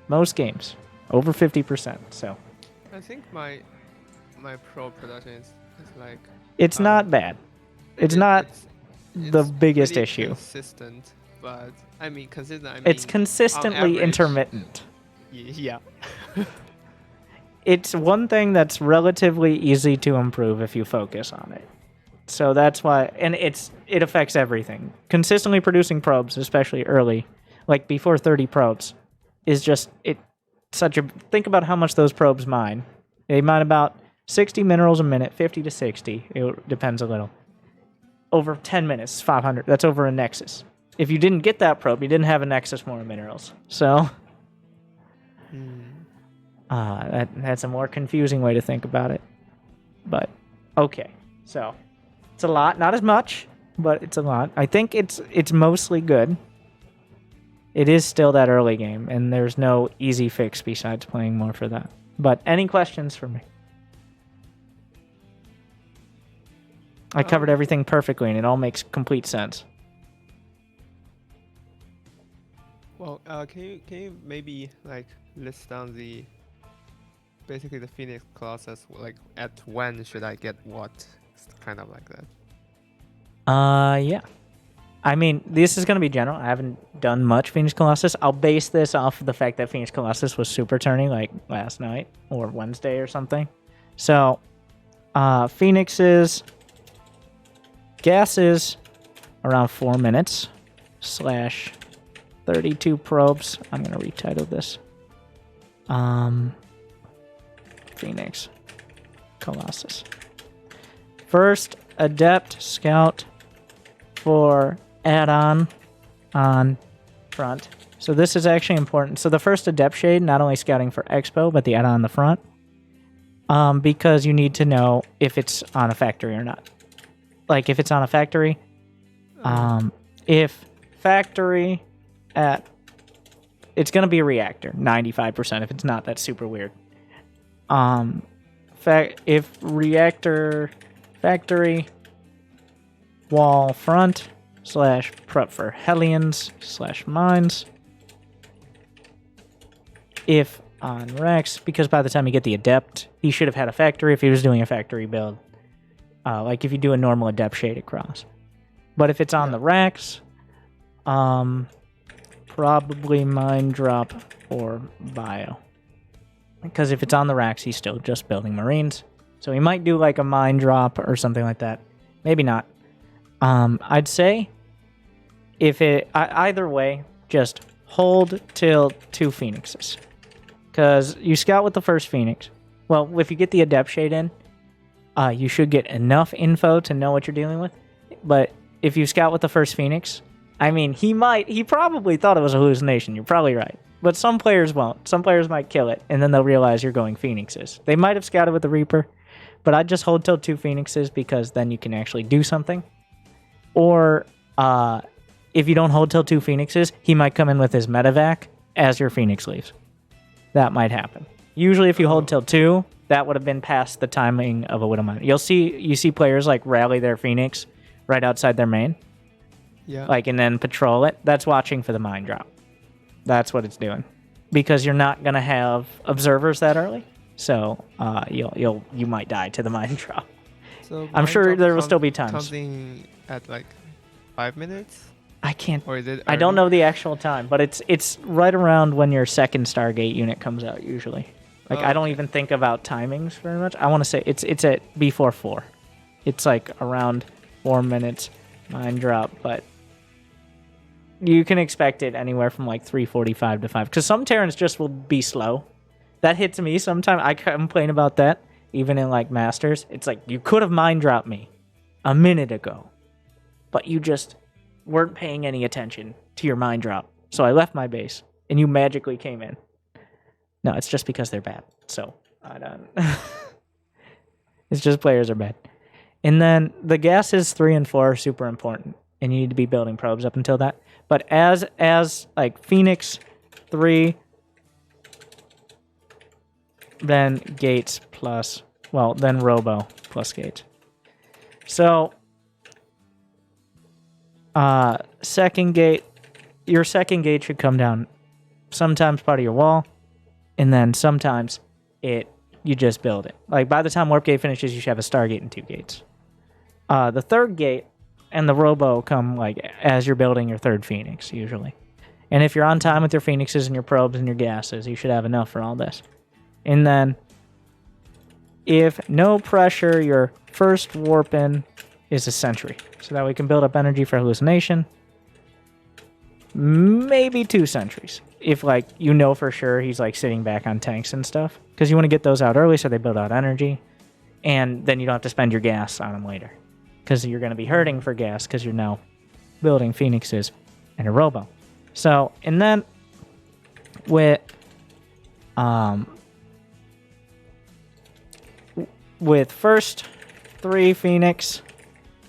Most games. Over 50%. So I think my pro production is like. it's not bad. It's not the it's biggest pretty issue. Consistent, but I mean consistent. I mean, It's on consistently average, intermittent. Yeah. It's one thing that's relatively easy to improve if you focus on it. So that's why, and it affects everything. Consistently producing probes, especially early, like before 30 probes, is just think about how much those probes mine. They mine about 60 minerals a minute, 50 to 60. It depends a little. Over 10 minutes, 500. That's over a nexus. If you didn't get that probe, you didn't have a nexus more minerals. So that's a more confusing way to think about it. But okay, so it's a lot, not as much, but it's a lot. I think it's mostly good. It is still that early game, and there's no easy fix besides playing more for that. But any questions for me? I covered everything perfectly, and it all makes complete sense. Well, can you maybe like list down basically the Phoenix classes, like at when should I get what? It's kind of like that. Yeah. I mean, this is going to be general. I haven't done much Phoenix Colossus. I'll base this off of the fact that Phoenix Colossus was super turning like last night or Wednesday or something. So, Phoenixes, gases, around 4 minutes / 32 probes. I'm going to retitle this. Phoenix Colossus. First Adept Scout for add-on on front. So this is actually important. So the first Adept Shade, not only scouting for Expo, but the add-on on the front. Because you need to know if it's on a factory or not. Like if it's on a factory, if factory at, it's going to be a reactor, 95%. If it's not, that's super weird. If reactor factory wall front / prep for Hellions / mines. If on Rex, because by the time you get the Adept, he should have had a factory if he was doing a factory build. Like if you do a normal Adept Shade across. But if it's on the Rex, probably Mine Drop or Bio. Because if it's on the racks, he's still just building Marines. So he might do like a Mine Drop or something like that. Maybe not. I'd say if it either way, just hold till 2 Phoenixes. Because you scout with the first Phoenix. Well, if you get the Adept Shade in, you should get enough info to know what you're dealing with. But if you scout with the first Phoenix, I mean, he probably thought it was a hallucination. You're probably right. But some players won't. Some players might kill it, and then they'll realize you're going Phoenixes. They might have scouted with the Reaper, but I'd just hold till 2 Phoenixes because then you can actually do something. Or if you don't hold till 2 Phoenixes, he might come in with his medevac as your Phoenix leaves. That might happen. Usually if you hold till 2, that would have been past the timing of a Widowmine. You see players like rally their Phoenix right outside their main. Yeah. Like, and then patrol it. That's watching for the mine drop. That's what it's doing. Because you're not going to have observers that early. So you might die to the mine drop. So I'm sure there will still be times. Something at like 5 minutes? I can't. Or is it I don't early? know the actual time, but it's right around when your second Stargate unit comes out usually. Like I don't even think about timings very much. I want to say it's at before 4. It's like around 4 minutes mine drop, but you can expect it anywhere from like 3:45 to 5. Because some Terrans just will be slow. That hits me sometimes. I complain about that even in like Masters. It's like you could have mine dropped me a minute ago, but you just weren't paying any attention to your mine drop. So I left my base, and you magically came in. No, it's just because they're bad. So I don't. It's just players are bad. And then the gases 3 and 4 are super important, and you need to be building probes up until that. But as like Phoenix 3, then Gates plus, well, then Robo plus Gates. So second gate, your second gate should come down sometimes part of your wall, and then sometimes you just build it. Like by the time Warp Gate finishes, you should have a Stargate and 2 gates. The third gate and the Robo come like as you're building your third Phoenix usually. And if you're on time with your Phoenixes and your probes and your gases, you should have enough for all this. And then if no pressure, your first warp in is a sentry. So that we can build up energy for hallucination. Maybe 2 sentries. If like you know for sure he's like sitting back on tanks and stuff. Because you want to get those out early so they build out energy. And then you don't have to spend your gas on them later. Because you're going to be hurting for gas because you're now building Phoenixes and a Robo. So, and then with first 3 Phoenix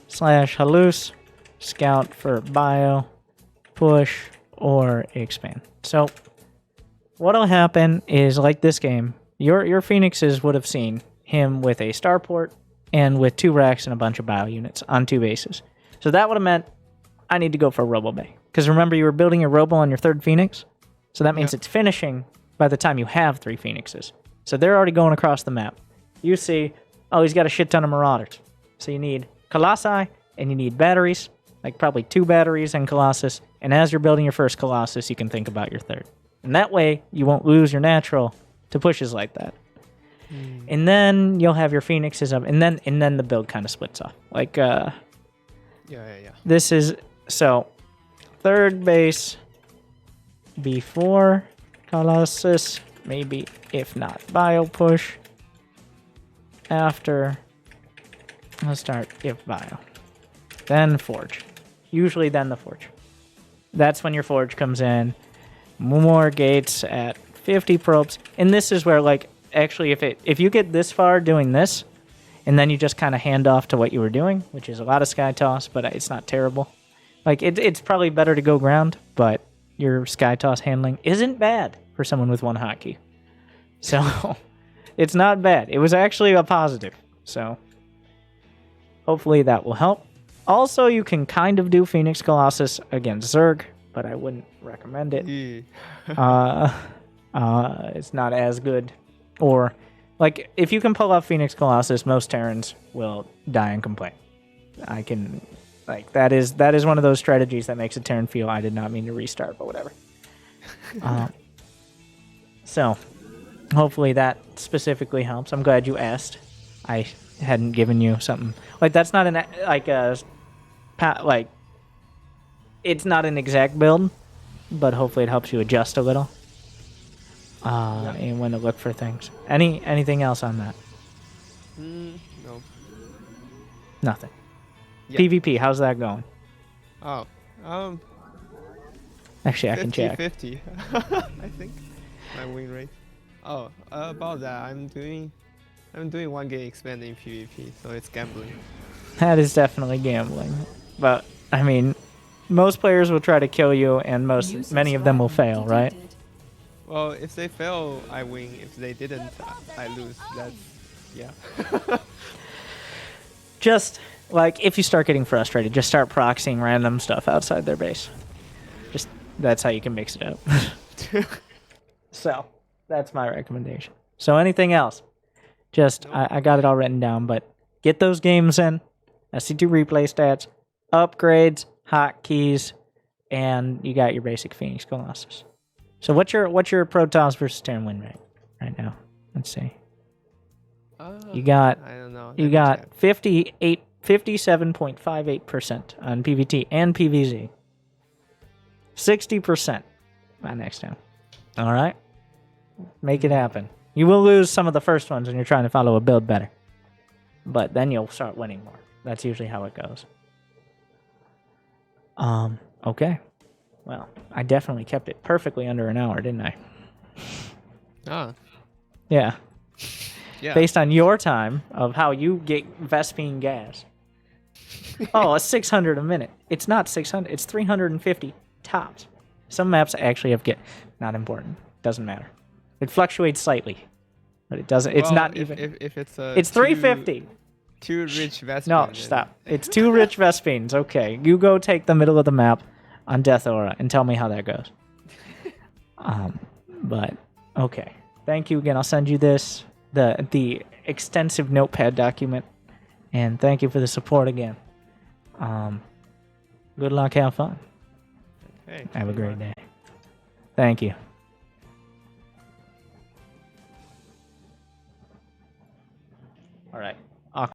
/ Halluce, scout for bio, push, or expand. So what'll happen is like this game, your Phoenixes would have seen him with a starport and with 2 racks and a bunch of bio units on 2 bases. So that would have meant I need to go for a Robo Bay. Because remember, you were building your Robo on your 3rd Phoenix. So that means it's finishing by the time you have 3 Phoenixes. So they're already going across the map. You see, oh, he's got a shit ton of Marauders. So you need Colossi, and you need batteries, like probably 2 batteries and Colossus. And as you're building your first Colossus, you can think about your 3rd. And that way, you won't lose your natural to pushes like that. And then you'll have your Phoenixes up, and then the build kind of splits off. Like Yeah. This is so third base before Colossus, maybe if not bio push. After, let's start if bio, then forge. Usually then the forge. That's when your forge comes in. More gates at 50 probes, and this is where like actually if you get this far doing this, and then you just kind of hand off to what you were doing, which is a lot of sky toss, but it's not terrible. Like it's probably better to go ground, but your sky toss handling isn't bad for someone with one hotkey. So it's not bad. It was actually a positive. So hopefully that will help. Also, you can kind of do Phoenix Colossus against Zerg, but I wouldn't recommend it. It's not as good. Or, like, if you can pull off Phoenix Colossus, most Terrans will die and complain. I can, like, that is one of those strategies that makes a Terran feel, I did not mean to restart, but whatever. So, hopefully that specifically helps. I'm glad you asked. I hadn't given you something. Like, that's not an, it's not an exact build, but hopefully it helps you adjust a little. And when to look for things. Anything else on that? No. Nothing. Yeah. PvP, how's that going? Oh, Actually, I can check. 50-50, I think. My win rate. Oh, about that, I'm doing 1 game expand in PvP, so it's gambling. That is definitely gambling. But, I mean, most players will try to kill you, and many of them will fail, right? Well, if they fail, I win. If they didn't, I lose. That's, yeah. Just, like, if you start getting frustrated, just start proxying random stuff outside their base. Just, that's how you can mix it up. So, that's my recommendation. So, anything else? Just, I got it all written down, but get those games in. SC2 replay stats, upgrades, hotkeys, and you got your basic Phoenix Colossus. So what's your Protoss versus Terran win rate right now? Let's see. You got I don't know. you got 57.58% on PVT and PVZ. 60% by next time. All right, make it happen. You will lose some of the first ones when you're trying to follow a build better, but then you'll start winning more. That's usually how it goes. Okay. Well, I definitely kept it perfectly under an hour, didn't I? Yeah. Yeah. Based on your time of how you get Vespine gas. Oh, it's 600 a minute. It's not 600. It's 350 tops. Some maps actually have not important. Doesn't matter. It fluctuates slightly, but it doesn't. It's not even. If it's It's 350. Too rich Vespine. No, stop. It's 2 rich Vespines. Okay, you go take the middle of the map on Death Aura and tell me how that goes. But okay. Thank you again. I'll send you this, the extensive notepad document, and thank you for the support again. Good luck. Have fun. Hey, Have a great day. Thank you. All right.